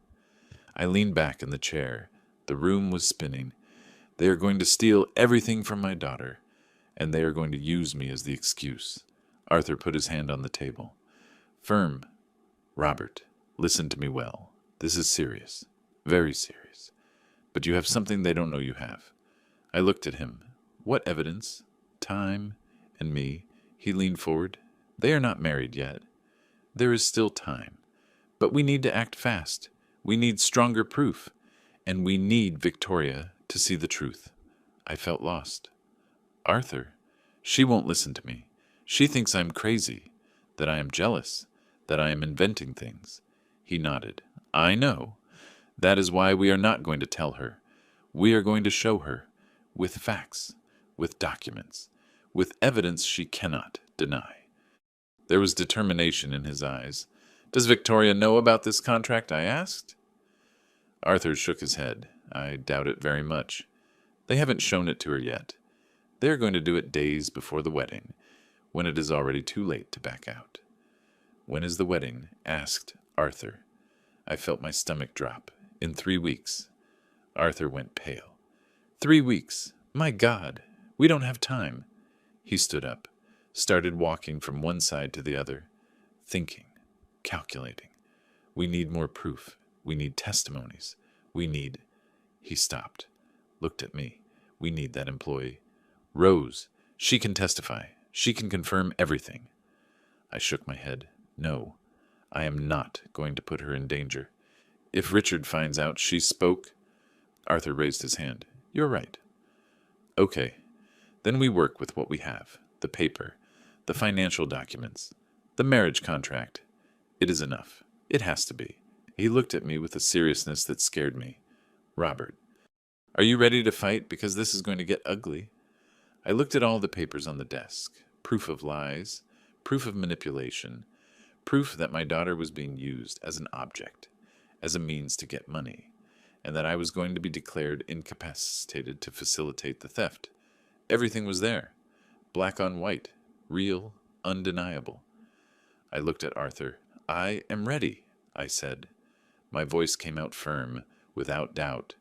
I leaned back in the chair. The room was spinning. They are going to steal everything from my daughter, and they are going to use me as the excuse. Arthur put his hand on the table. Firm. Robert, listen to me well. This is serious. Very serious. But you have something they don't know you have. I looked at him. What evidence? Time and me. He leaned forward. They are not married yet. There is still time. But we need to act fast. We need stronger proof. And we need Victoria to see the truth. I felt lost. Arthur, she won't listen to me. She thinks I'm crazy, that I am jealous, that I am inventing things. He nodded. I know. That is why we are not going to tell her. We are going to show her, with facts, with documents, with evidence she cannot deny. There was determination in his eyes. Does Victoria know about this contract? I asked. Arthur shook his head. I doubt it very much. They haven't shown it to her yet. They are going to do it days before the wedding, when it is already too late to back out. When is the wedding? Asked Arthur. I felt my stomach drop. In 3 weeks. Arthur went pale. 3 weeks. My God, we don't have time. He stood up, started walking from one side to the other, thinking, calculating. We need more proof. We need testimonies. We need... He stopped, looked at me. We need that employee. Rose, she can testify. She can confirm everything. I shook my head. No, I am not going to put her in danger. If Richard finds out she spoke... Arthur raised his hand. You're right. Okay, then we work with what we have. The paper, the financial documents, the marriage contract. It is enough. It has to be. He looked at me with a seriousness that scared me. Robert, are you ready to fight? Because this is going to get ugly. I looked at all the papers on the desk. Proof of lies, proof of manipulation, proof that my daughter was being used as an object, as a means to get money, and that I was going to be declared incapacitated to facilitate the theft. Everything was there, black on white, real, undeniable. I looked at Arthur. I am ready, I said. My voice came out firm, without doubt.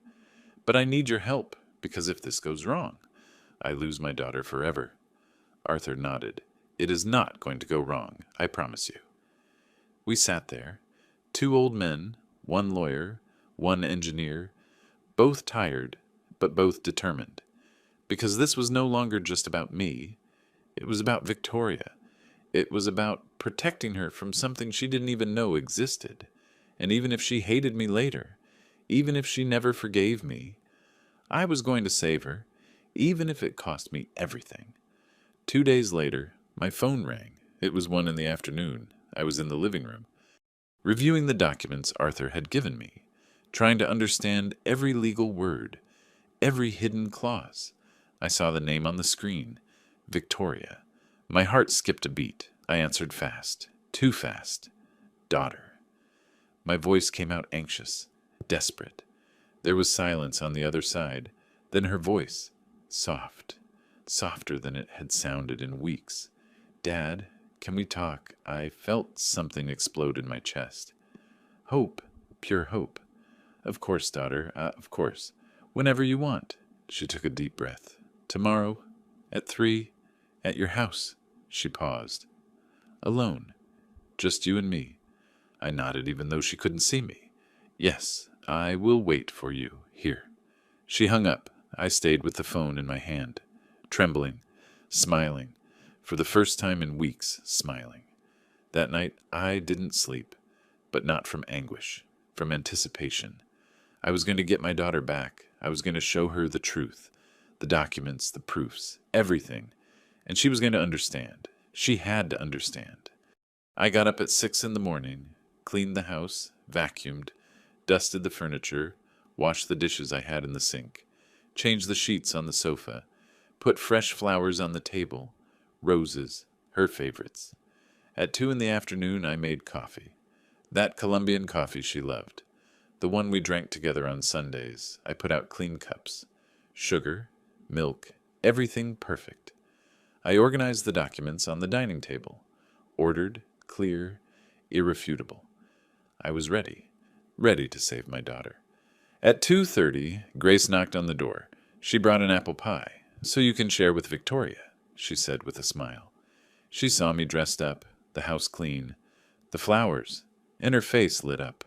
But I need your help, because if this goes wrong, I lose my daughter forever. Arthur nodded. It is not going to go wrong, I promise you. We sat there, 2 old men, 1 lawyer, 1 engineer, both tired, but both determined. Because this was no longer just about me. It was about Victoria. It was about protecting her from something she didn't even know existed. And even if she hated me later, even if she never forgave me, I was going to save her, even if it cost me everything. 2 days later, my phone rang. It was 1 in the afternoon. I was in the living room, reviewing the documents Arthur had given me, trying to understand every legal word, every hidden clause. I saw the name on the screen, Victoria. My heart skipped a beat. I answered fast, too fast. Daughter. My voice came out anxious, desperate. There was silence on the other side. Then her voice, soft, softer than it had sounded in weeks. Dad, can we talk? I felt something explode in my chest. Hope, pure hope. Of course, daughter, of course. Whenever you want. She took a deep breath. Tomorrow, at 3, at your house. She paused. Alone. Just you and me. I nodded even though she couldn't see me. Yes, I will wait for you here. She hung up. I stayed with the phone in my hand, trembling, smiling, for the first time in weeks, smiling. That night I didn't sleep, but not from anguish, from anticipation. I was going to get my daughter back. I was going to show her the truth, the documents, the proofs, everything, and she was going to understand. She had to understand. I got up at 6 in the morning, cleaned the house, vacuumed, dusted the furniture, washed the dishes I had in the sink, changed the sheets on the sofa, put fresh flowers on the table, roses, her favorites. At 2 in the afternoon, I made coffee. That Colombian coffee she loved. The one we drank together on Sundays. I put out clean cups. Sugar, milk, everything perfect. I organized the documents on the dining table. Ordered, clear, irrefutable. I was ready. Ready to save my daughter. At 2:30, Grace knocked on the door. She brought an apple pie. "So you can share with Victoria," she said with a smile. She saw me dressed up, the house clean, the flowers, and her face lit up.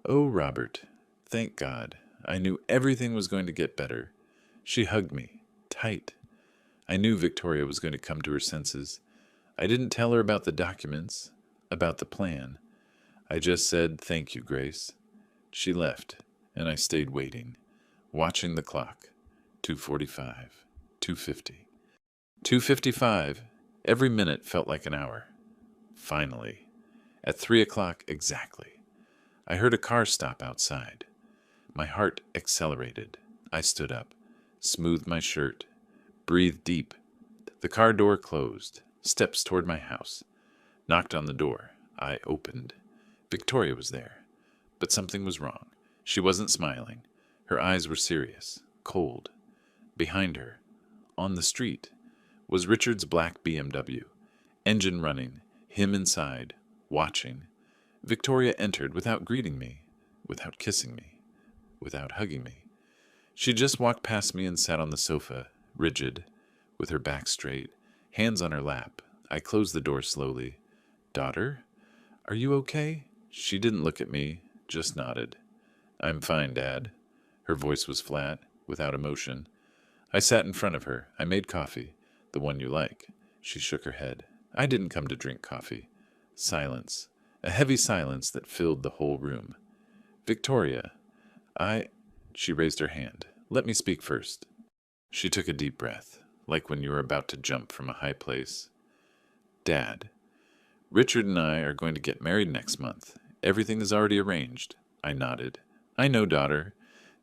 "Oh, Robert, thank God. I knew everything was going to get better." She hugged me, tight. I knew Victoria was going to come to her senses. I didn't tell her about the documents, about the plan. I just said, "Thank you, Grace." She left, and I stayed waiting, watching the clock. 2:45, 2:50. 2:55. Every minute felt like an hour. Finally, at 3 o'clock exactly, I heard a car stop outside. My heart accelerated. I stood up, smoothed my shirt, breathed deep. The car door closed, steps toward my house. Knocked on the door. I opened. Victoria was there. But something was wrong. She wasn't smiling. Her eyes were serious, cold. Behind her, on the street, was Richard's black BMW. Engine running, him inside, watching. Victoria entered without greeting me, without kissing me, without hugging me. She just walked past me and sat on the sofa, rigid, with her back straight, hands on her lap. I closed the door slowly. "Daughter, are you okay?" She didn't look at me, just nodded. "I'm fine, Dad." Her voice was flat, without emotion. I sat in front of her. I made coffee, the one you like. She shook her head. I didn't come to drink coffee. Silence, a heavy silence that filled the whole room. "Victoria, She raised her hand. "Let me speak first." She took a deep breath, like when you are about to jump from a high place. "Dad, Richard and I are going to get married next month. Everything is already arranged." I nodded. "I know, daughter.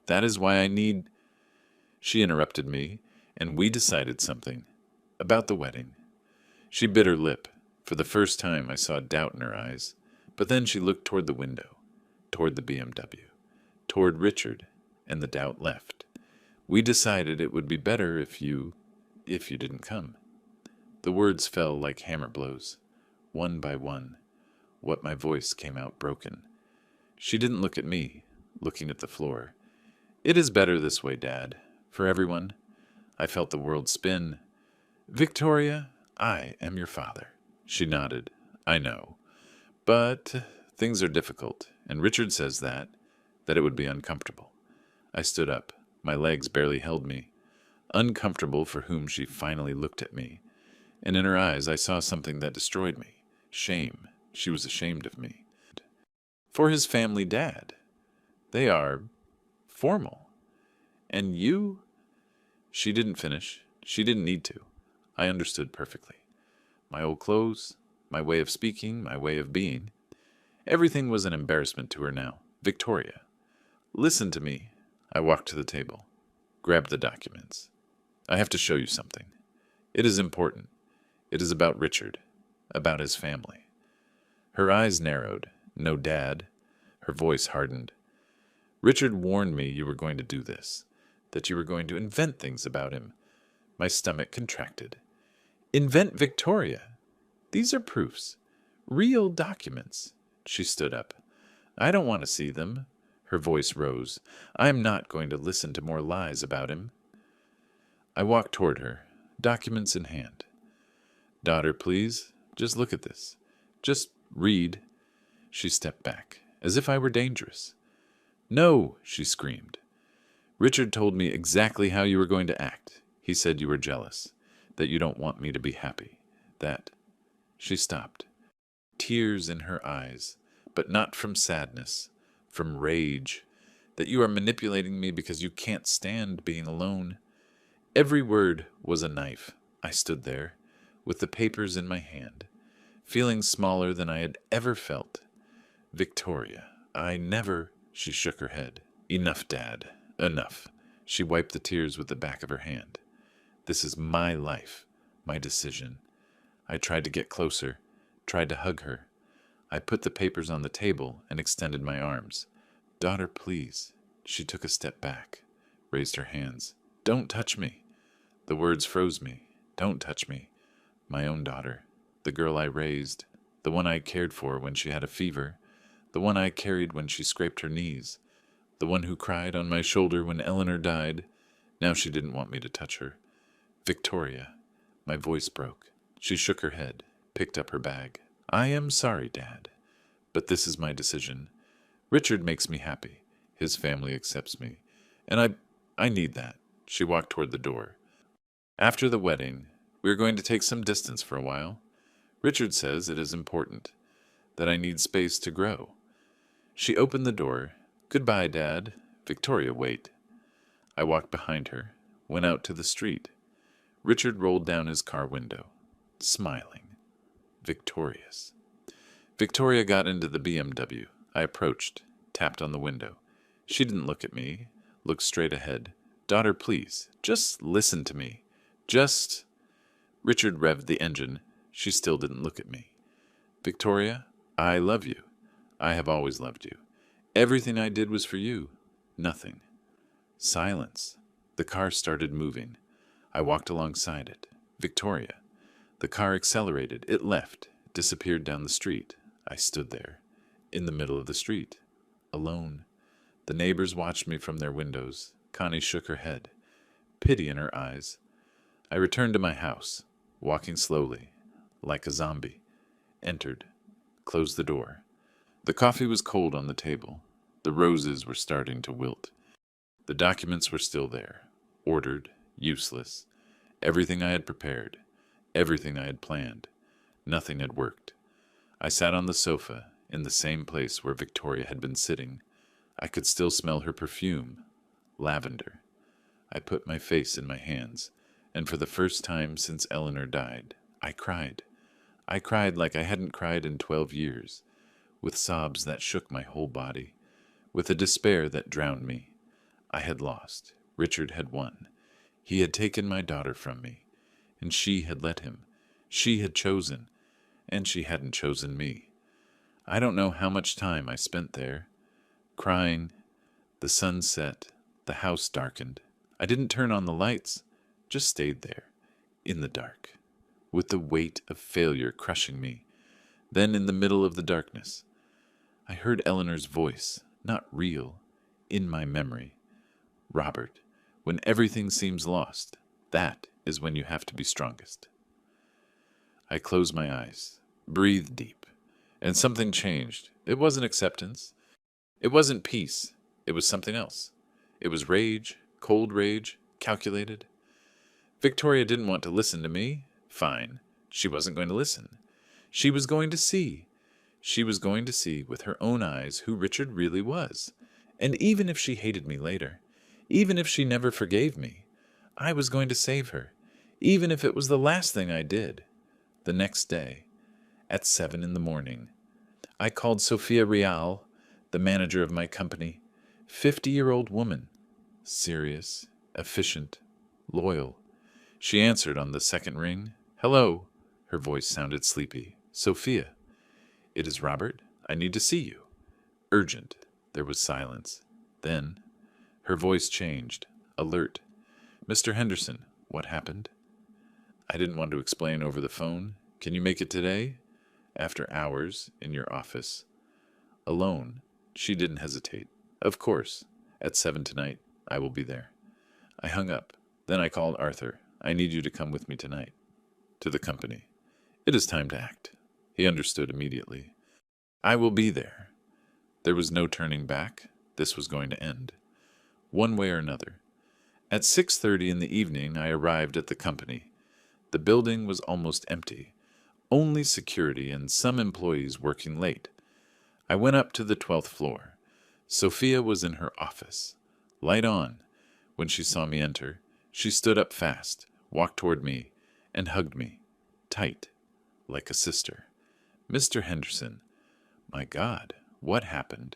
That is why I need—" She interrupted me, and we decided something. About the wedding. She bit her lip. For the first time I saw doubt in her eyes. But then she looked toward the window, toward the BMW, toward Richard, and the doubt left. "We decided it would be better if you didn't come." The words fell like hammer blows, one by one. What my voice came out broken. She didn't look at me, looking at the floor. "It is better this way, Dad, for everyone." I felt the world spin. "Victoria, I am your father." She nodded. "I know. But things are difficult, and Richard says that it would be uncomfortable." I stood up. My legs barely held me. Uncomfortable for whom she finally looked at me. And in her eyes I saw something that destroyed me. Shame. She was ashamed of me. "For his family, Dad. They are formal. And you—" She didn't finish. She didn't need to. I understood perfectly. My old clothes, my way of speaking, my way of being. Everything was an embarrassment to her now. "Victoria, listen to me." I walked to the table, grabbed the documents. "I have to show you something. It is important. It is about Richard, about his family." Her eyes narrowed. "No, Dad." Her voice hardened. "Richard warned me you were going to do this, that you were going to invent things about him." My stomach contracted. "Invent Victoria? These are proofs. Real documents." She stood up. "I don't want to see them." Her voice rose. "I am not going to listen to more lies about him." I walked toward her, documents in hand. "Daughter, please, just look at this. Just read." She stepped back, as if I were dangerous. "No," she screamed. "Richard told me exactly how you were going to act. He said you were jealous, that you don't want me to be happy, that—" She stopped. Tears in her eyes, but not from sadness, from rage, "that you are manipulating me because you can't stand being alone." Every word was a knife. I stood there, with the papers in my hand, feeling smaller than I had ever felt. "Victoria, I never—" She shook her head. "Enough, Dad. Enough." She wiped the tears with the back of her hand. This is my life, my decision. I tried to get closer, tried to hug her. I put the papers on the table and extended my arms. Daughter, please. She took a step back, raised her hands. Don't touch me. The words froze me. Don't touch me. My own daughter. The girl I raised. The one I cared for when she had a fever. The one I carried when she scraped her knees. The one who cried on my shoulder when Eleanor died. Now she didn't want me to touch her. Victoria. My voice broke. She shook her head, picked up her bag. I am sorry, Dad, but this is my decision. Richard makes me happy. His family accepts me. And I need that. She walked toward the door. After the wedding, we are going to take some distance for a while. Richard says it is important, that I need space to grow. She opened the door. Goodbye, Dad. Victoria, wait. I walked behind her, went out to the street. Richard rolled down his car window, smiling, victorious. Victoria got into the BMW. I approached, tapped on the window. She didn't look at me, looked straight ahead. Daughter, please, just listen to me. Just... Richard revved the engine. She still didn't look at me. Victoria, I love you. I have always loved you. Everything I did was for you. Nothing. Silence. The car started moving. I walked alongside it. Victoria. The car accelerated. It left, disappeared down the street. I stood there, in the middle of the street, alone. The neighbors watched me from their windows. Connie shook her head, pity in her eyes. I returned to my house, walking slowly, like a zombie. Entered, closed the door. The coffee was cold on the table. The roses were starting to wilt. The documents were still there, ordered, useless. Everything I had prepared, everything I had planned. Nothing had worked. I sat on the sofa, in the same place where Victoria had been sitting. I could still smell her perfume, lavender. I put my face in my hands, and for the first time since Eleanor died, I cried. I cried like I hadn't cried in 12 years, with sobs that shook my whole body, with a despair that drowned me. I had lost. Richard had won. He had taken my daughter from me, and she had let him. She had chosen, and she hadn't chosen me. I don't know how much time I spent there, crying. The sun set, the house darkened. I didn't turn on the lights, just stayed there, in the dark, with the weight of failure crushing me. Then in the middle of the darkness, I heard Eleanor's voice, not real, in my memory. Robert, when everything seems lost, that is when you have to be strongest. I closed my eyes, breathed deep, and something changed. It wasn't acceptance. It wasn't peace. It was something else. It was rage, cold rage, calculated. Victoria didn't want to listen to me. Fine. She wasn't going to listen. She was going to see. She was going to see with her own eyes who Richard really was. And even if she hated me later, even if she never forgave me, I was going to save her, even if it was the last thing I did. The next day, at 7 a.m, I called Sophia Real, the manager of my company, 50-year-old woman, serious, efficient, loyal. She answered on the second ring. Hello. Her voice sounded sleepy. Sophia. It is Robert. I need to see you. Urgent. There was silence. Then, her voice changed, alert. Mr. Henderson, what happened? I didn't want to explain over the phone. Can you make it today? After hours in your office. Alone. She didn't hesitate. Of course. At 7 tonight, I will be there. I hung up. Then I called Arthur. I need you to come with me tonight. To the company. It is time to act. He understood immediately. I will be there. There was no turning back. This was going to end. One way or another. At 6:30 in the evening, I arrived at the company. The building was almost empty. Only security and some employees working late. I went up to the 12th floor. Sophia was in her office. Light on. When she saw me enter, she stood up fast, walked toward me, and hugged me, tight, like a sister. Mr. Henderson. My God, what happened?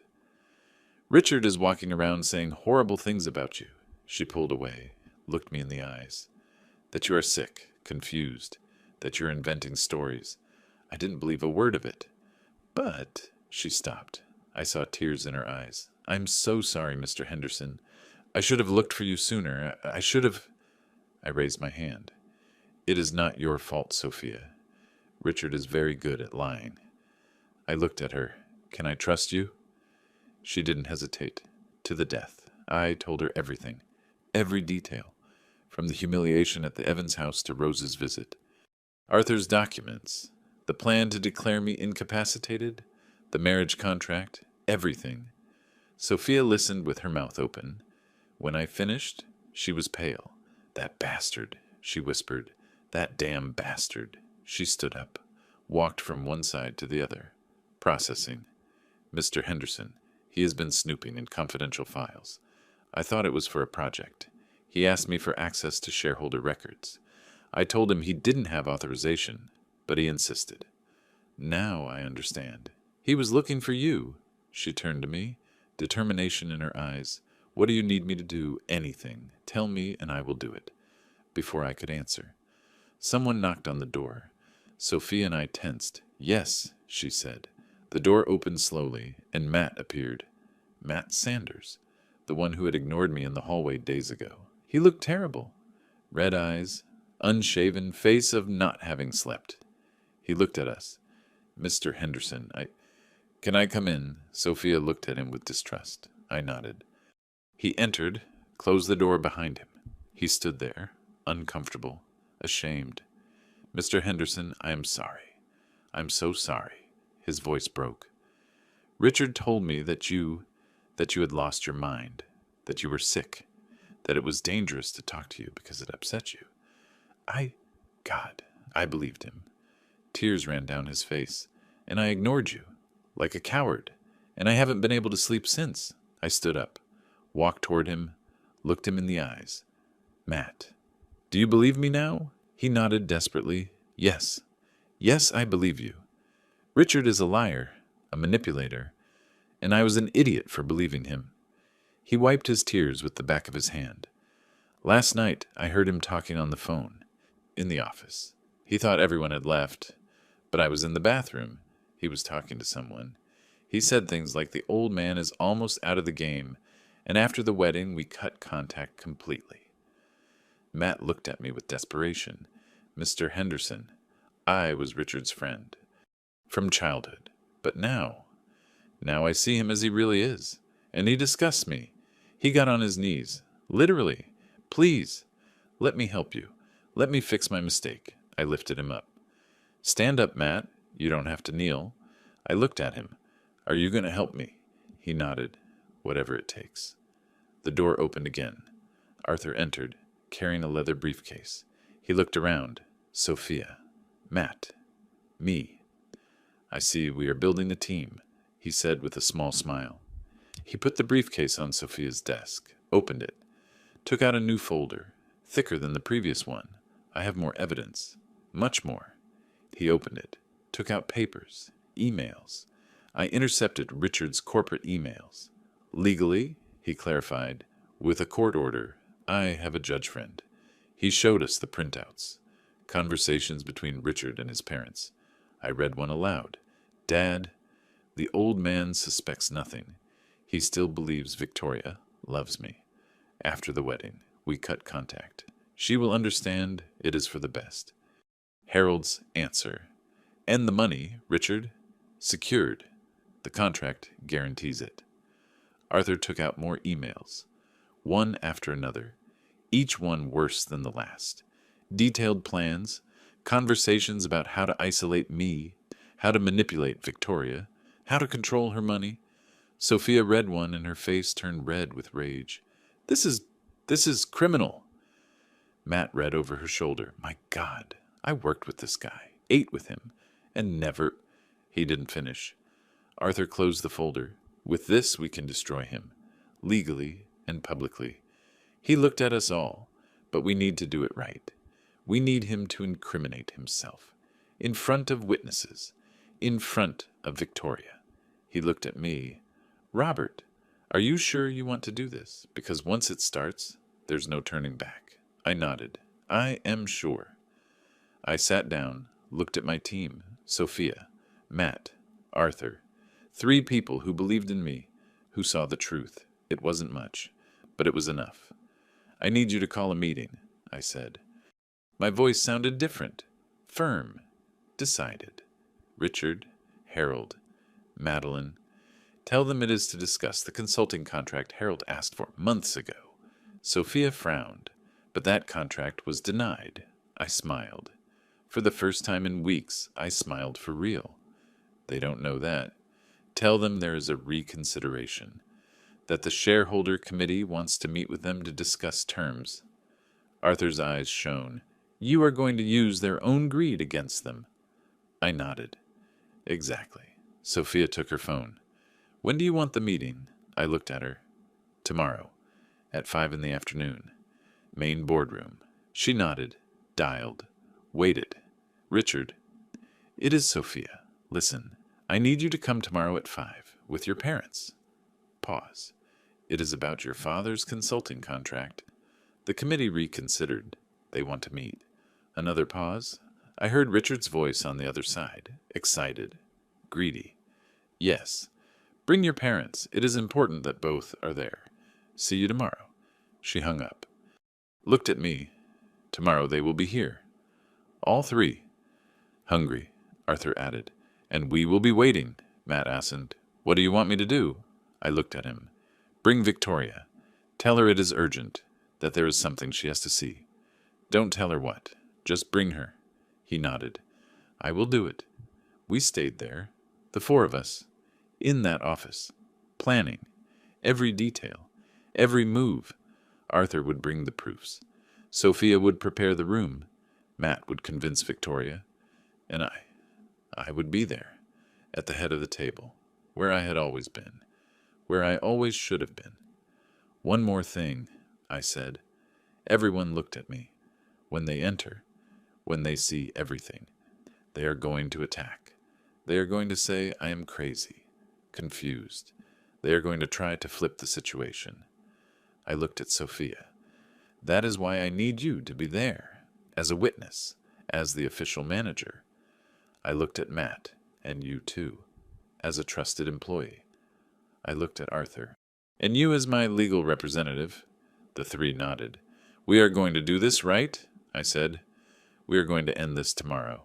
Richard is walking around saying horrible things about you. She pulled away, looked me in the eyes. that you are sick, confused, that you're inventing stories. I didn't believe a word of it. But she stopped. I saw tears in her eyes. I'm so sorry, Mr. Henderson. I should have looked for you sooner. I should have. I raised my hand. It is not your fault, Sophia. Richard is very good at lying. I looked at her. Can I trust you? She didn't hesitate. To the death. I told her everything. Every detail. From the humiliation at the Evans house to Rose's visit. Arthur's documents. The plan to declare me incapacitated. The marriage contract. Everything. Sophia listened with her mouth open. When I finished, she was pale. That bastard, she whispered. That damn bastard. She stood up, walked from one side to the other. Processing. Mr. Henderson, he has been snooping in confidential files. I thought it was for a project. He asked me for access to shareholder records. I told him he didn't have authorization, but he insisted. Now I understand. He was looking for you. She turned to me, determination in her eyes. What do you need me to do? Anything. Tell me and I will do it. Before I could answer, someone knocked on the door. Sophia and I tensed. Yes, she said. The door opened slowly, and Matt appeared. Matt Sanders, the one who had ignored me in the hallway days ago. He looked terrible. Red eyes, unshaven, face of not having slept. He looked at us. Mr. Henderson, Can I come in? Sophia looked at him with distrust. I nodded. He entered, closed the door behind him. He stood there, uncomfortable, ashamed. Mr. Henderson, I am sorry. I'm so sorry. His voice broke. Richard told me that you had lost your mind, that you were sick, that it was dangerous to talk to you because it upset you. I believed him. Tears ran down his face, and I ignored you, like a coward, and I haven't been able to sleep since. I stood up, walked toward him, looked him in the eyes. Matt, do you believe me now? He nodded desperately. Yes. Yes, I believe you. Richard is a liar, a manipulator, and I was an idiot for believing him. He wiped his tears with the back of his hand. Last night, I heard him talking on the phone, in the office. He thought everyone had left, but I was in the bathroom. He was talking to someone. He said things like the old man is almost out of the game, and after the wedding, we cut contact completely. Matt looked at me with desperation. Mr. Henderson, I was Richard's friend. From childhood. But now I see him as he really is. And he disgusts me. He got on his knees. Literally. Please, let me help you. Let me fix my mistake. I lifted him up. Stand up, Matt. You don't have to kneel. I looked at him. Are you going to help me? He nodded. Whatever it takes. The door opened again. Arthur entered, carrying a leather briefcase. He looked around. Sophia. Matt. Me. I see we are building a team, he said with a small smile. He put the briefcase on Sophia's desk, opened it, took out a new folder, thicker than the previous one. I have more evidence, much more. He opened it, took out papers, emails. I intercepted Richard's corporate emails. Legally, he clarified, with a court order, I have a judge friend. He showed us the printouts, conversations between Richard and his parents. I read one aloud. Dad, the old man suspects nothing. He still believes Victoria loves me. After the wedding, we cut contact. She will understand it is for the best. Harold's answer. And the money, Richard? Secured. The contract guarantees it. Arthur took out more emails, one after another, each one worse than the last. Detailed plans, conversations about how to isolate me, how to manipulate Victoria, how to control her money. Sophia read one and her face turned red with rage. This is criminal. Matt read over her shoulder. My God, I worked with this guy, ate with him, and never... He didn't finish. Arthur closed the folder. With this we can destroy him, legally and publicly. He looked at us all, but we need to do it right. We need him to incriminate himself, in front of witnesses, in front of Victoria. He looked at me. Robert, are you sure you want to do this? Because once it starts, there's no turning back. I nodded. I am sure. I sat down, looked at my team, Sophia, Matt, Arthur, 3 people who believed in me, who saw the truth. It wasn't much, but it was enough. I need you to call a meeting, I said. My voice sounded different, firm, decided. Richard, Harold, Madeline, tell them it is to discuss the consulting contract Harold asked for months ago. Sophia frowned, but that contract was denied. I smiled. For the first time in weeks, I smiled for real. They don't know that. Tell them there is a reconsideration, that the shareholder committee wants to meet with them to discuss terms. Arthur's eyes shone. You are going to use their own greed against them. I nodded. Exactly. Sophia took her phone. When do you want the meeting? I looked at her. Tomorrow, at 5 in the afternoon. Main boardroom. She nodded, dialed, waited. Richard. It is Sophia. Listen, I need you to come tomorrow at 5, with your parents. Pause. It is about your father's consulting contract. The committee reconsidered. They want to meet. Another pause. I heard Richard's voice on the other side, excited, greedy. Yes. Bring your parents. It is important that both are there. See you tomorrow. She hung up. Looked at me. Tomorrow they will be here. All 3. Hungry, Arthur added. And we will be waiting, Matt asked. What do you want me to do? I looked at him. Bring Victoria. Tell her it is urgent, that there is something she has to see. Don't tell her what. Just bring her. He nodded. I will do it. We stayed there, the 4 of us, in that office, planning, every detail, every move. Arthur would bring the proofs. Sophia would prepare the room. Matt would convince Victoria. And I would be there, at the head of the table, where I had always been, where I always should have been. One more thing, I said. Everyone looked at me. When they enter, when they see everything, they are going to attack. They are going to say I am crazy, confused. They are going to try to flip the situation. I looked at Sophia. That is why I need you to be there, as a witness, as the official manager. I looked at Matt, and you too, as a trusted employee. I looked at Arthur. And you as my legal representative. The 3 nodded. We are going to do this, right? I said. We are going to end this tomorrow.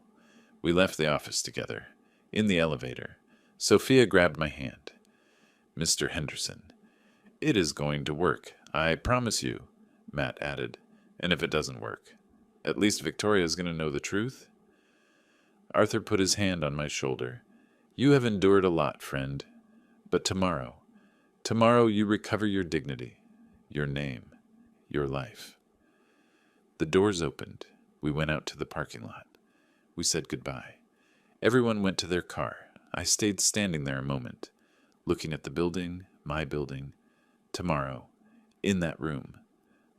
We left the office together, in the elevator. Sophia grabbed my hand. Mr. Henderson, it is going to work, I promise you, Matt added. And if it doesn't work, at least Victoria is going to know the truth. Arthur put his hand on my shoulder. You have endured a lot, friend. But tomorrow you recover your dignity, your name, your life. The doors opened. We went out to the parking lot. We said goodbye. Everyone went to their car. I stayed standing there a moment, looking at the building, my building. Tomorrow, in that room,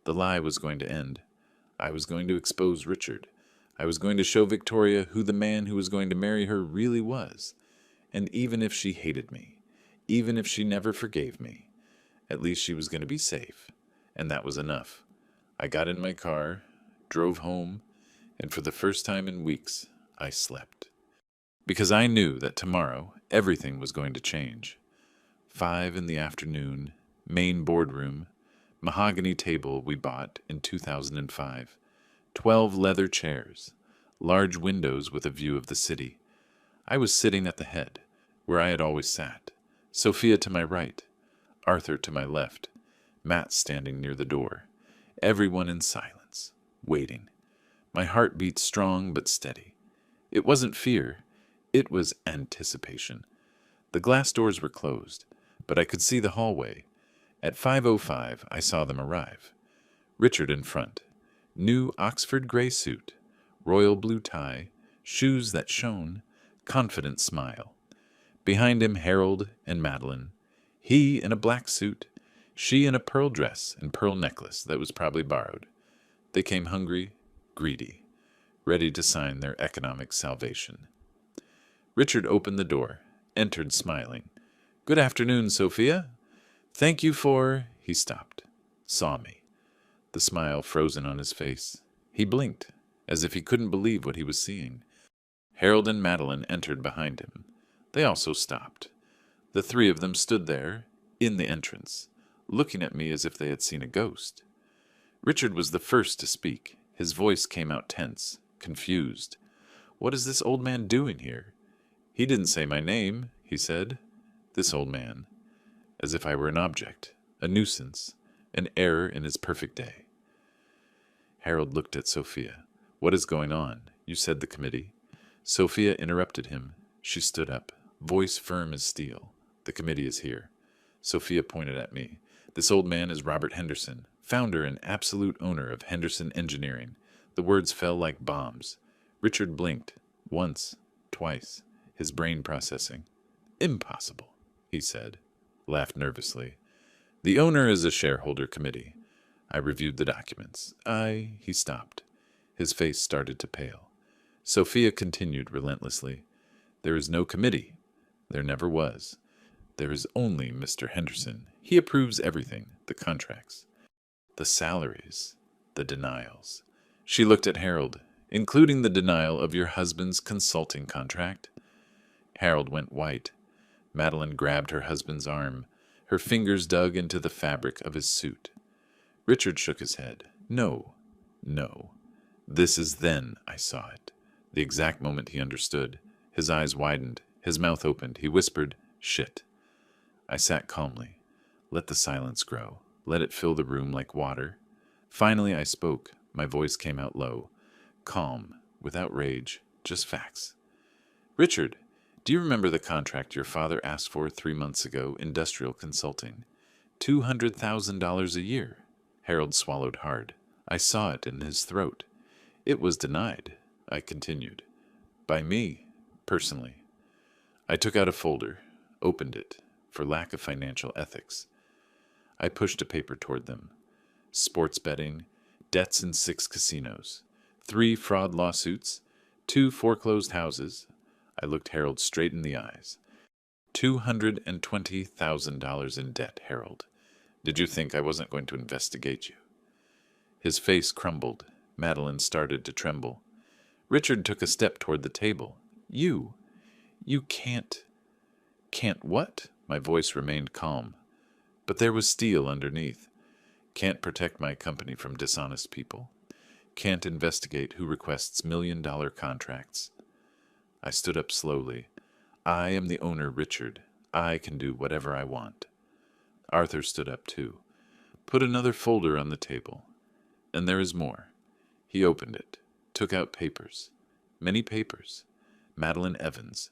the lie was going to end. I was going to expose Richard. I was going to show Victoria who the man who was going to marry her really was. And even if she hated me, even if she never forgave me, at least she was going to be safe. And that was enough. I got in my car, drove home, and for the first time in weeks, I slept. Because I knew that tomorrow everything was going to change. 5 in the afternoon, main boardroom, mahogany table we bought in 2005, 12 leather chairs, large windows with a view of the city. I was sitting at the head, where I had always sat, Sophia to my right, Arthur to my left, Matt standing near the door, everyone in silence, waiting. My heart beat strong but steady. It wasn't fear, it was anticipation. The glass doors were closed, but I could see the hallway. At 5:05, I saw them arrive. Richard in front, new Oxford gray suit, royal blue tie, shoes that shone, confident smile. Behind him, Harold and Madeline. He in a black suit, she in a pearl dress and pearl necklace that was probably borrowed. They came hungry, greedy, ready to sign their economic salvation. Richard opened the door, entered smiling. Good afternoon, Sophia. Thank you for... He stopped, saw me. The smile frozen on his face. He blinked, as if he couldn't believe what he was seeing. Harold and Madeline entered behind him. They also stopped. The three of them stood there, in the entrance, looking at me as if they had seen a ghost. Richard was the first to speak. His voice came out tense, confused. "What is this old man doing here?" "He didn't say my name," he said. This old man. As if I were an object, a nuisance, an error in his perfect day. Harold looked at Sophia. "What is going on? You said the committee." Sophia interrupted him. She stood up, voice firm as steel. "The committee is here." Sophia pointed at me. "This old man is Robert Henderson, founder and absolute owner of Henderson Engineering." The words fell like bombs. Richard blinked, once, twice, his brain processing. "Impossible," he said, laughed nervously. "The owner is a shareholder committee." I reviewed the documents. He stopped. His face started to pale. Sophia continued relentlessly. "There is no committee. There never was. There is only Mr. Henderson. He approves everything, the contracts, the salaries, the denials." She looked at Harold. "Including the denial of your husband's consulting contract?" Harold went white. Madeline grabbed her husband's arm. Her fingers dug into the fabric of his suit. Richard shook his head. "No, no. This is then I saw it." The exact moment he understood. His eyes widened. His mouth opened. He whispered, "Shit." I sat calmly. Let the silence grow. Let it fill the room like water. Finally I spoke. My voice came out low. Calm, without rage, just facts. "Richard, do you remember the contract your father asked for 3 months ago, industrial consulting? $200,000 a year." Harold swallowed hard. I saw it in his throat. "It was denied," I continued. "By me, personally." I took out a folder, opened it, for lack of financial ethics. I pushed a paper toward them. Sports betting, debts in 6 casinos, 3 fraud lawsuits, 2 foreclosed houses. I looked Harold straight in the eyes. $220,000 in debt, Harold. Did you think I wasn't going to investigate you? His face crumbled. Madeline started to tremble. Richard took a step toward the table. You can't. Can't what? My voice remained calm. But there was steel underneath. Can't protect my company from dishonest people. Can't investigate who requests $1,000,000 contracts. I stood up slowly. I am the owner, Richard. I can do whatever I want. Arthur stood up too. Put another folder on the table. And there is more. He opened it, took out papers. Many papers. Madeline Evans,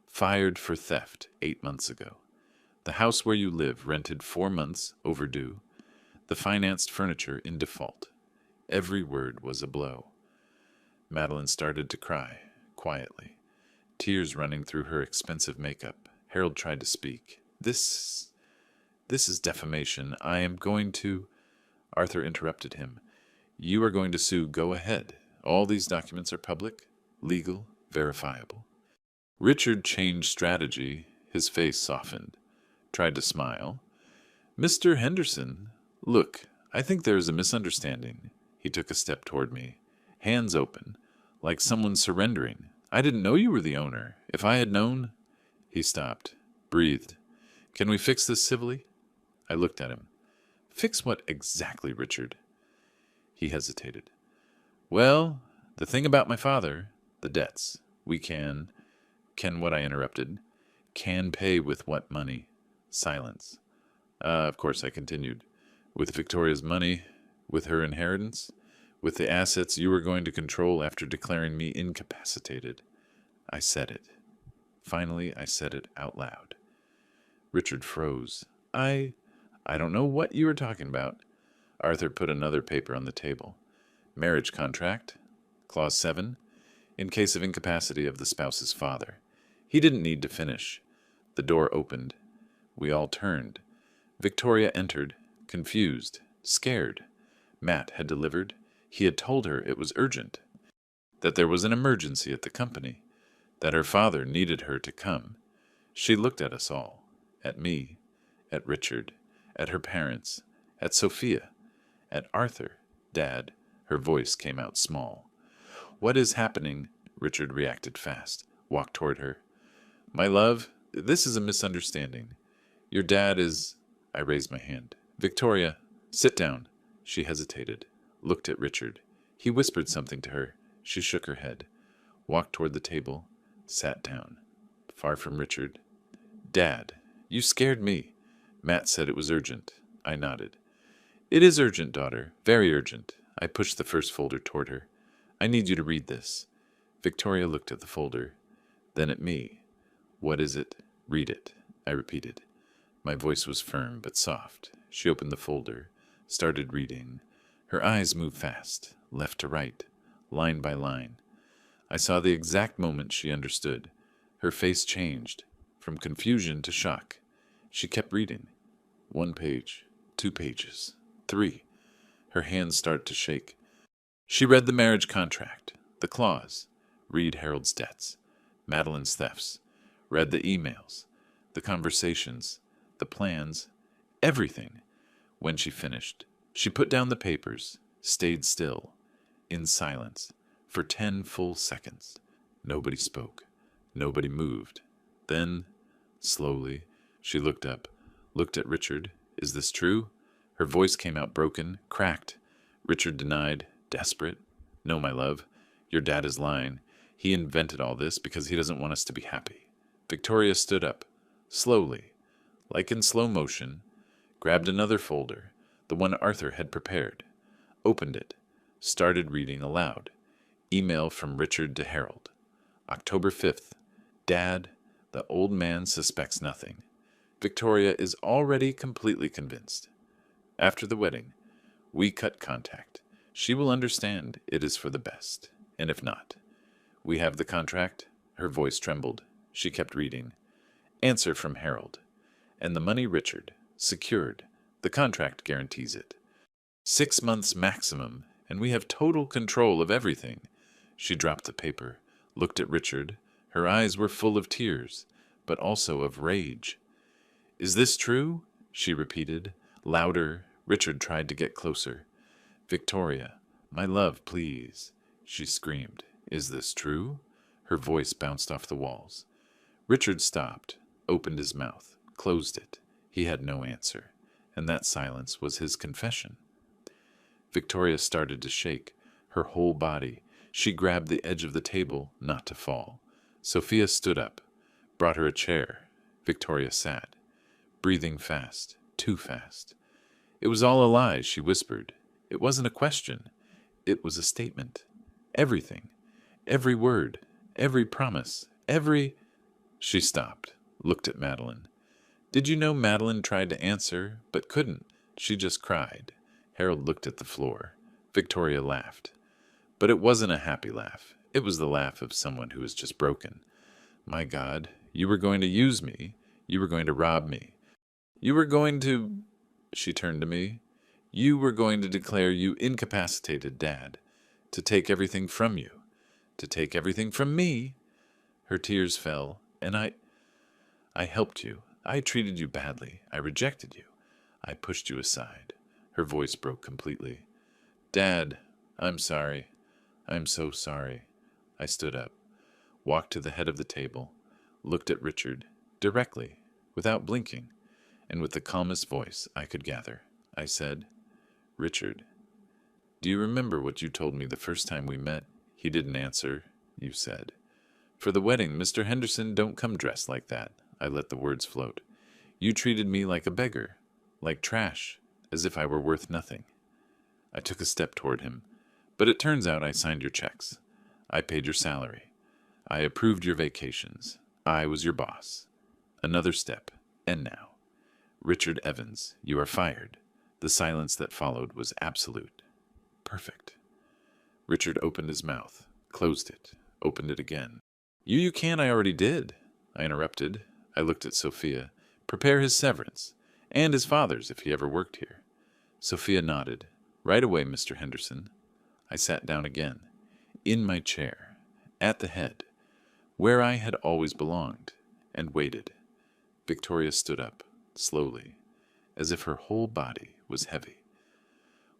fired for theft 8 months ago. The house where you live rented 4 months overdue. The financed furniture in default. Every word was a blow. Madeline started to cry, quietly, tears running through her expensive makeup. Harold tried to speak. This is defamation. I am going to... Arthur interrupted him. You are going to sue. Go ahead. All these documents are public, legal, verifiable. Richard changed strategy. His face softened. Tried to smile. Mr. Henderson, look, I think there is a misunderstanding. He took a step toward me, hands open, like someone surrendering. I didn't know you were the owner. If I had known... He stopped, breathed. Can we fix this civilly? I looked at him. Fix what exactly, Richard? He hesitated. Well, the thing about my father, the debts, we can what I interrupted, can pay with what money? Silence. Of course, I continued. With Victoria's money, with her inheritance, with the assets you were going to control after declaring me incapacitated. I said it. Finally, I said it out loud. Richard froze. I don't know what you were talking about. Arthur put another paper on the table. Marriage contract, Clause 7, in case of incapacity of the spouse's father. He didn't need to finish. The door opened. We all turned. Victoria entered, confused, scared. Matt had delivered. He had told her it was urgent, that there was an emergency at the company, that her father needed her to come. She looked at us all, at me, at Richard, at her parents, at Sophia, at Arthur, Dad, Her voice came out small. "What is happening?" Richard reacted fast, walked toward her. "My love, this is a misunderstanding. Your dad is—" I raised my hand. "Victoria, sit down." She hesitated, looked at Richard. He whispered something to her. She shook her head, walked toward the table, sat down, far from Richard. "Dad, you scared me." Matt said it was urgent. I nodded. "It is urgent, daughter. Very urgent." I pushed the first folder toward her. "I need you to read this." Victoria looked at the folder, then at me. "What is it?" "Read it," I repeated. My voice was firm but soft. She opened the folder, started reading. Her eyes moved fast, left to right, line by line. I saw the exact moment she understood. Her face changed, from confusion to shock. She kept reading. 1 page, 2 pages, 3. Her hands started to shake. She read the marriage contract, the clause, read Harold's debts, Madeline's thefts, read the emails, the conversations, the plans, everything. When she finished, she put down the papers, stayed still, in silence, for 10 full seconds. Nobody spoke. Nobody moved. Then, slowly, she looked up, looked at Richard. "Is this true?" Her voice came out broken, cracked. Richard denied, desperate. "No, my love. Your dad is lying. He invented all this because he doesn't want us to be happy." Victoria stood up, slowly, like in slow motion, grabbed another folder, the one Arthur had prepared, opened it, started reading aloud. Email from Richard to Harold. October 5th. "Dad, the old man suspects nothing. Victoria is already completely convinced. After the wedding, we cut contact. She will understand it is for the best. And if not, we have the contract." Her voice trembled. She kept reading. "Answer from Harold. And the money, Richard. Secured. The contract guarantees it. 6 months maximum, and we have total control of everything." She dropped the paper, looked at Richard. Her eyes were full of tears, but also of rage. "Is this true?" she repeated, louder. Richard tried to get closer. "Victoria, my love, please," she screamed. "Is this true?" Her voice bounced off the walls. Richard stopped, opened his mouth, closed it. He had no answer, and that silence was his confession. Victoria started to shake, her whole body. She grabbed the edge of the table, not to fall. Sophia stood up, brought her a chair. Victoria sat, breathing fast, too fast. "It was all a lie," she whispered. "It wasn't a question. It was a statement. Everything. Every word. Every promise. Every—" She stopped, looked at Madeline. "Did you know Madeline tried to answer, but couldn't? She just cried." Harold looked at the floor. Victoria laughed. But it wasn't a happy laugh. It was the laugh of someone who is just broken. "My God, you were going to use me. You were going to rob me. You were going to—" She turned to me. "You were going to declare you incapacitated, Dad. To take everything from you. To take everything from me." Her tears fell, and I helped you. I treated you badly. I rejected you. I pushed you aside. Her voice broke completely. "Dad, I'm sorry. I'm so sorry." I stood up, walked to the head of the table, looked at Richard, directly, without blinking, and with the calmest voice I could gather. I said, "Richard, do you remember what you told me the first time we met?" He didn't answer. "You said, 'For the wedding, Mr. Henderson, don't come dressed like that.'" I let the words float. "You treated me like a beggar, like trash, as if I were worth nothing." I took a step toward him. "But it turns out I signed your checks. I paid your salary. I approved your vacations. I was your boss." Another step, and now. "Richard Evans, you are fired." The silence that followed was absolute. Perfect. Richard opened his mouth, closed it, opened it again. You can't, I already did." I interrupted. I looked at Sophia. "Prepare his severance, and his father's if he ever worked here." Sophia nodded. "Right away, Mr. Henderson." I sat down again, in my chair, at the head, where I had always belonged, and waited. Victoria stood up, slowly, as if her whole body was heavy,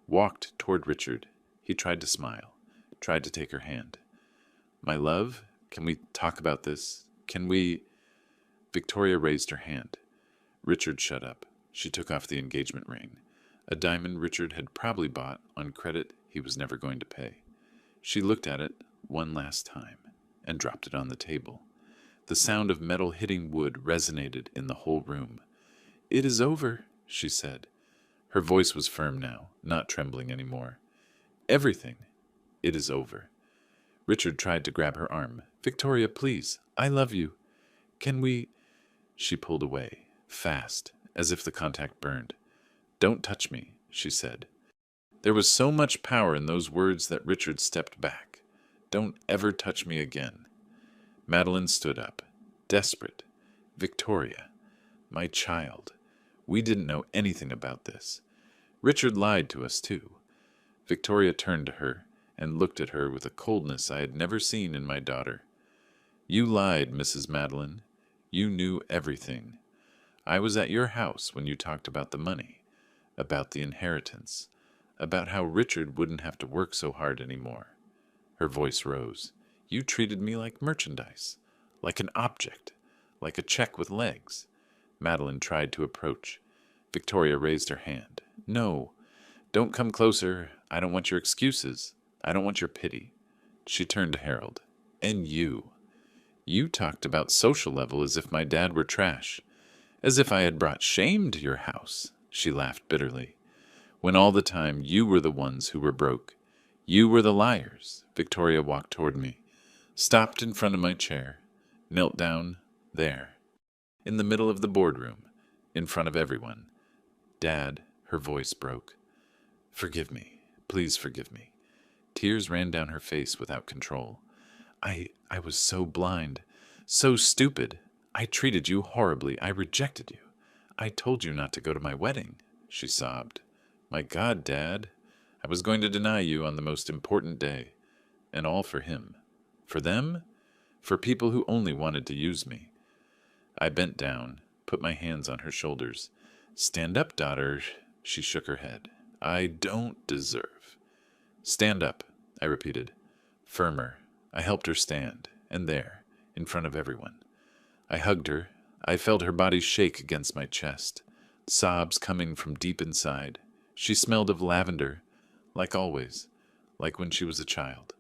walked toward Richard. He tried to smile, tried to take her hand. My love, can we talk about this? Can we... Victoria raised her hand. Richard shut up. She took off the engagement ring, a diamond Richard had probably bought on credit he was never going to pay. She looked at it one last time and dropped it on the table. The sound of metal hitting wood resonated in the whole room. "It is over," she said. Her voice was firm now, not trembling anymore. "Everything. It is over." Richard tried to grab her arm. "Victoria, please. I love you. Can we—" She pulled away, fast, as if the contact burned. "Don't touch me," she said. There was so much power in those words that Richard stepped back. "Don't ever touch me again." Madeline stood up, desperate. "Victoria, my child, we didn't know anything about this. Richard lied to us, too." Victoria turned to her and looked at her with a coldness I had never seen in my daughter. "You lied, Mrs. Madeline. You knew everything. I was at your house when you talked about the money, about the inheritance, about how Richard wouldn't have to work so hard anymore." Her voice rose. "You treated me like merchandise, like an object, like a check with legs." Madeline tried to approach. Victoria raised her hand. "No, don't come closer. I don't want your excuses. I don't want your pity." She turned to Harold. "And you. You talked about social level as if my dad were trash, as if I had brought shame to your house." She laughed bitterly. "When all the time you were the ones who were broke. You were the liars." Victoria walked toward me, stopped in front of my chair, knelt down there, in the middle of the boardroom, in front of everyone. "Dad," her voice broke. "Forgive me. Please forgive me." Tears ran down her face without control. I was so blind, so stupid. I treated you horribly. I rejected you. I told you not to go to my wedding," she sobbed. "My God, Dad, I was going to deny you on the most important day. And all for him. For them? For people who only wanted to use me." I bent down, put my hands on her shoulders. "Stand up, daughter." She shook her head. "I don't deserve." "Stand up," I repeated. Firmer. I helped her stand, and there, in front of everyone. I hugged her. I felt her body shake against my chest, sobs coming from deep inside. She smelled of lavender, like always, like when she was a child,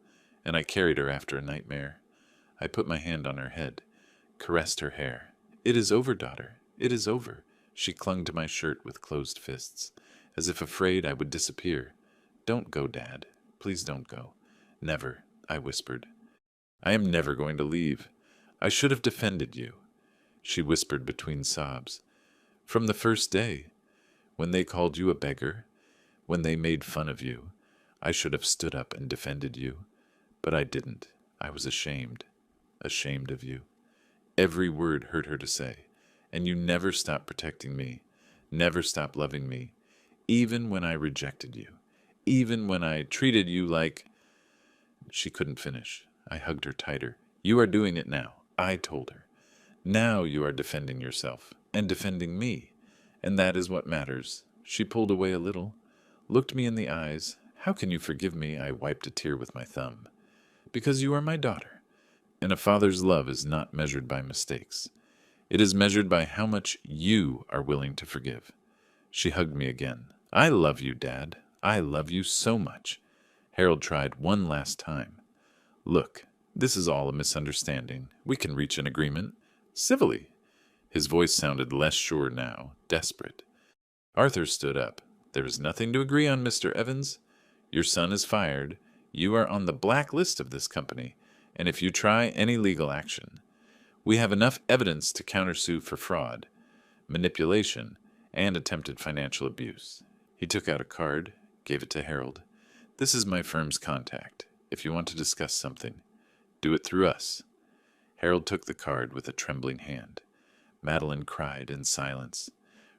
and I carried her after a nightmare. I put my hand on her head, caressed her hair. "It is over, daughter. It is over." She clung to my shirt with closed fists, as if afraid I would disappear. "Don't go, Dad. Please don't go." "Never," I whispered. "I am never going to leave. I should have defended you." She whispered between sobs. "From the first day, when they called you a beggar, when they made fun of you, I should have stood up and defended you. But I didn't. I was ashamed. Ashamed of you." Every word hurt her to say. "And you never stopped protecting me, never stopped loving me, even when I rejected you, even when I treated you like—" She couldn't finish. I hugged her tighter. "You are doing it now," I told her. "Now you are defending yourself, and defending me, and that is what matters." She pulled away a little, looked me in the eyes. "How can you forgive me?" I wiped a tear with my thumb. "Because you are my daughter, and a father's love is not measured by mistakes. It is measured by how much you are willing to forgive." She hugged me again. "I love you, Dad. I love you so much." Harold tried one last time. "Look, this is all a misunderstanding. We can reach an agreement. Civilly." His voice sounded less sure now, desperate. Arthur stood up. "There is nothing to agree on, Mr. Evans. Your son is fired. You are on the black list of this company, and if you try any legal action, we have enough evidence to countersue for fraud, manipulation, and attempted financial abuse." He took out a card, gave it to Harold. "This is my firm's contact. If you want to discuss something, do it through us." Harold took the card with a trembling hand. Madeline cried in silence.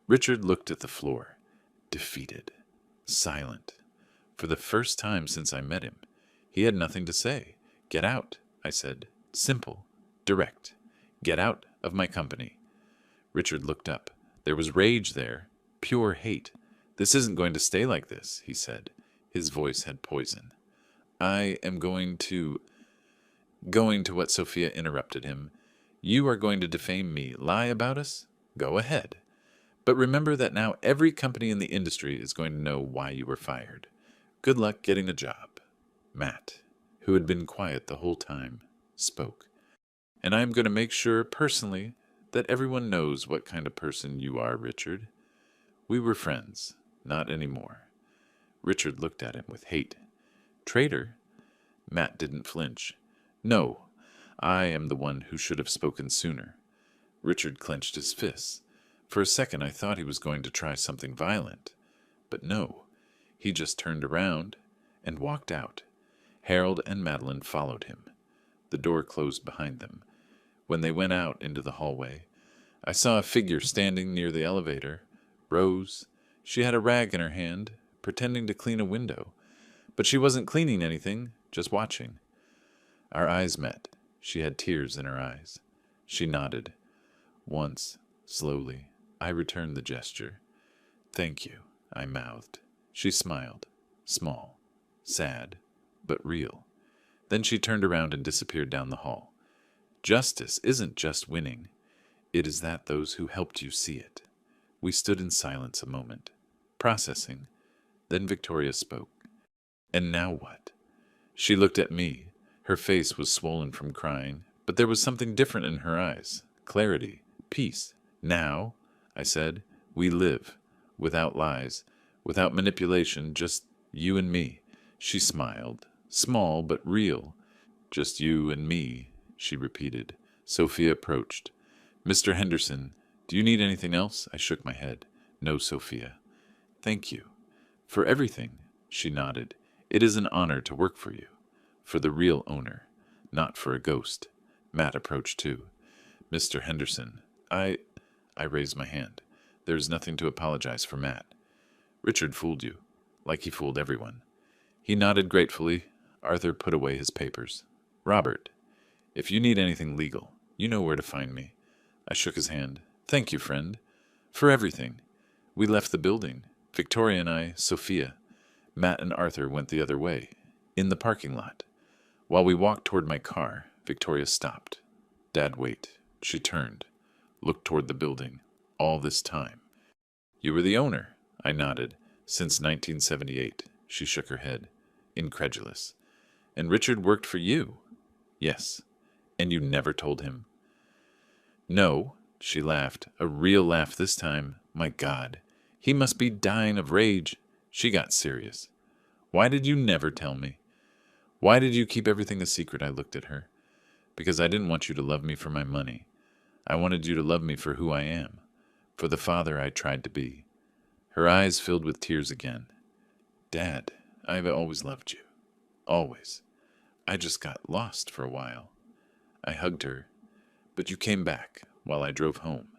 Richard looked at the floor, defeated, silent. For the first time since I met him, he had nothing to say. "Get out," I said. Simple, direct. "Get out of my company." Richard looked up. There was rage there, pure hate. "This isn't going to stay like this," he said. His voice had poison. I am going to what Sophia interrupted him. You are going to defame me, lie about us? Go ahead. But remember that now every company in the industry is going to know why you were fired. Good luck getting a job. Matt, who had been quiet the whole time, spoke. And I am going to make sure, personally, that everyone knows what kind of person you are, Richard. We were friends, not anymore. Richard looked at him with hate. Traitor? Matt didn't flinch. No, I am the one who should have spoken sooner. Richard clenched his fists. For a second I thought he was going to try something violent. But no, he just turned around and walked out. Harold and Madeline followed him. The door closed behind them. When they went out into the hallway, I saw a figure standing near the elevator. Rose. She had a rag in her hand, pretending to clean a window. But she wasn't cleaning anything, just watching. Our eyes met. She had tears in her eyes. She nodded. Once, slowly, I returned the gesture. Thank you, I mouthed. She smiled. Small, sad, but real. Then she turned around and disappeared down the hall. Justice isn't just winning. It is that those who helped you see it. We stood in silence a moment, processing. Then Victoria spoke. And now what? She looked at me. Her face was swollen from crying, but there was something different in her eyes. Clarity, peace. Now, I said, we live, without lies, without manipulation, just you and me. She smiled, small but real. Just you and me, she repeated. Sophia approached. Mr. Henderson, do you need anything else? I shook my head. No, Sophia. Thank you. For everything, she nodded. It is an honor to work for you. For the real owner, not for a ghost. Matt approached too. Mr. Henderson, I raised my hand. There is nothing to apologize for, Matt. Richard fooled you, like he fooled everyone. He nodded gratefully. Arthur put away his papers. Robert, if you need anything legal, you know where to find me. I shook his hand. Thank you, friend. For everything. We left the building. Victoria and I, Sophia. Matt and Arthur went the other way, in the parking lot. While we walked toward my car, Victoria stopped. Dad, wait. She turned, looked toward the building. All this time. You were the owner, I nodded. Since 1978. She shook her head, incredulous. And Richard worked for you? Yes. And you never told him? No, she laughed, a real laugh this time. My God, he must be dying of rage. She got serious. Why did you never tell me? Why did you keep everything a secret? I looked at her. Because I didn't want you to love me for my money. I wanted you to love me for who I am, for the father I tried to be. Her eyes filled with tears again. Dad, I've always loved you. Always. I just got lost for a while. I hugged her. But you came back while I drove home.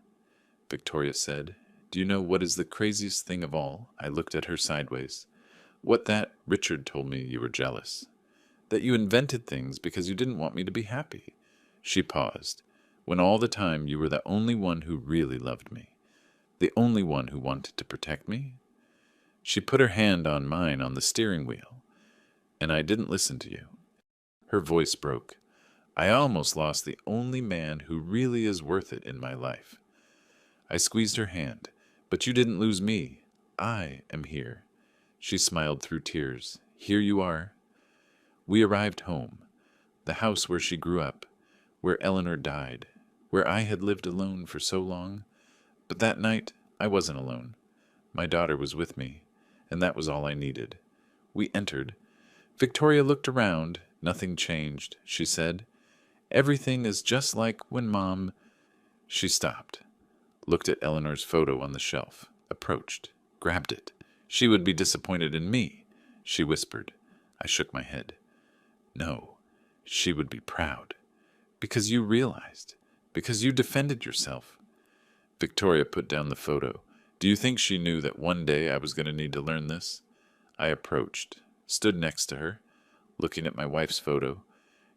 Victoria said, Do you know what is the craziest thing of all? I looked at her sideways. What that Richard told me you were jealous. That you invented things because you didn't want me to be happy. She paused, when all the time you were the only one who really loved me. The only one who wanted to protect me. She put her hand on mine on the steering wheel. And I didn't listen to you. Her voice broke. I almost lost the only man who really is worth it in my life. I squeezed her hand. But you didn't lose me. I am here. She smiled through tears. Here you are. We arrived home. The house where she grew up. Where Eleanor died. Where I had lived alone for so long. But that night, I wasn't alone. My daughter was with me. And that was all I needed. We entered. Victoria looked around. Nothing changed, she said. Everything is just like when Mom... She stopped, looked at Eleanor's photo on the shelf, approached, grabbed it. She would be disappointed in me, she whispered. I shook my head. No, she would be proud. Because you realized. Because you defended yourself. Victoria put down the photo. Do you think she knew that one day I was going to need to learn this? I approached, stood next to her, looking at my wife's photo.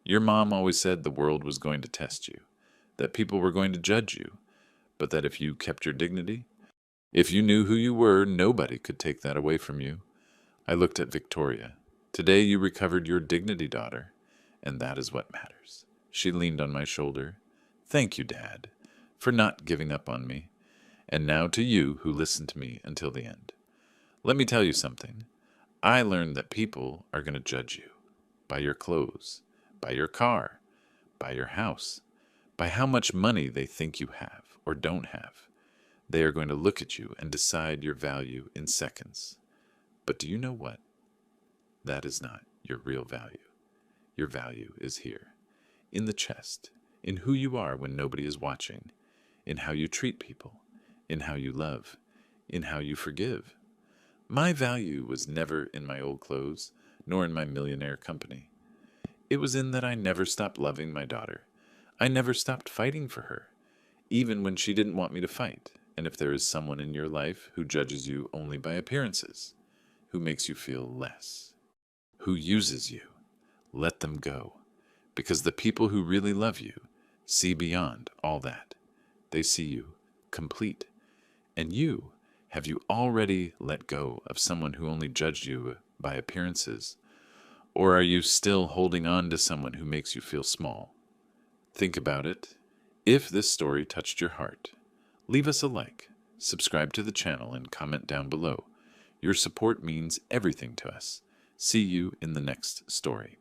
Your mom always said the world was going to test you, that people were going to judge you, but that if you kept your dignity, if you knew who you were, nobody could take that away from you. I looked at Victoria. Today you recovered your dignity, daughter, and that is what matters. She leaned on my shoulder. Thank you, Dad, for not giving up on me. And now to you who listened to me until the end. Let me tell you something. I learned that people are going to judge you by your clothes, by your car, by your house, by how much money they think you have or don't have. They are going to look at you and decide your value in seconds. But do you know what? That is not your real value. Your value is here, in the chest, in who you are when nobody is watching, in how you treat people, in how you love, in how you forgive. My value was never in my old clothes, nor in my millionaire company. It was in that I never stopped loving my daughter. I never stopped fighting for her, even when she didn't want me to fight. And if there is someone in your life who judges you only by appearances, who makes you feel less, who uses you, let them go. Because the people who really love you see beyond all that. They see you complete. And you, have you already let go of someone who only judged you by appearances? Or are you still holding on to someone who makes you feel small? Think about it. If this story touched your heart, leave us a like, subscribe to the channel, and comment down below. Your support means everything to us. See you in the next story.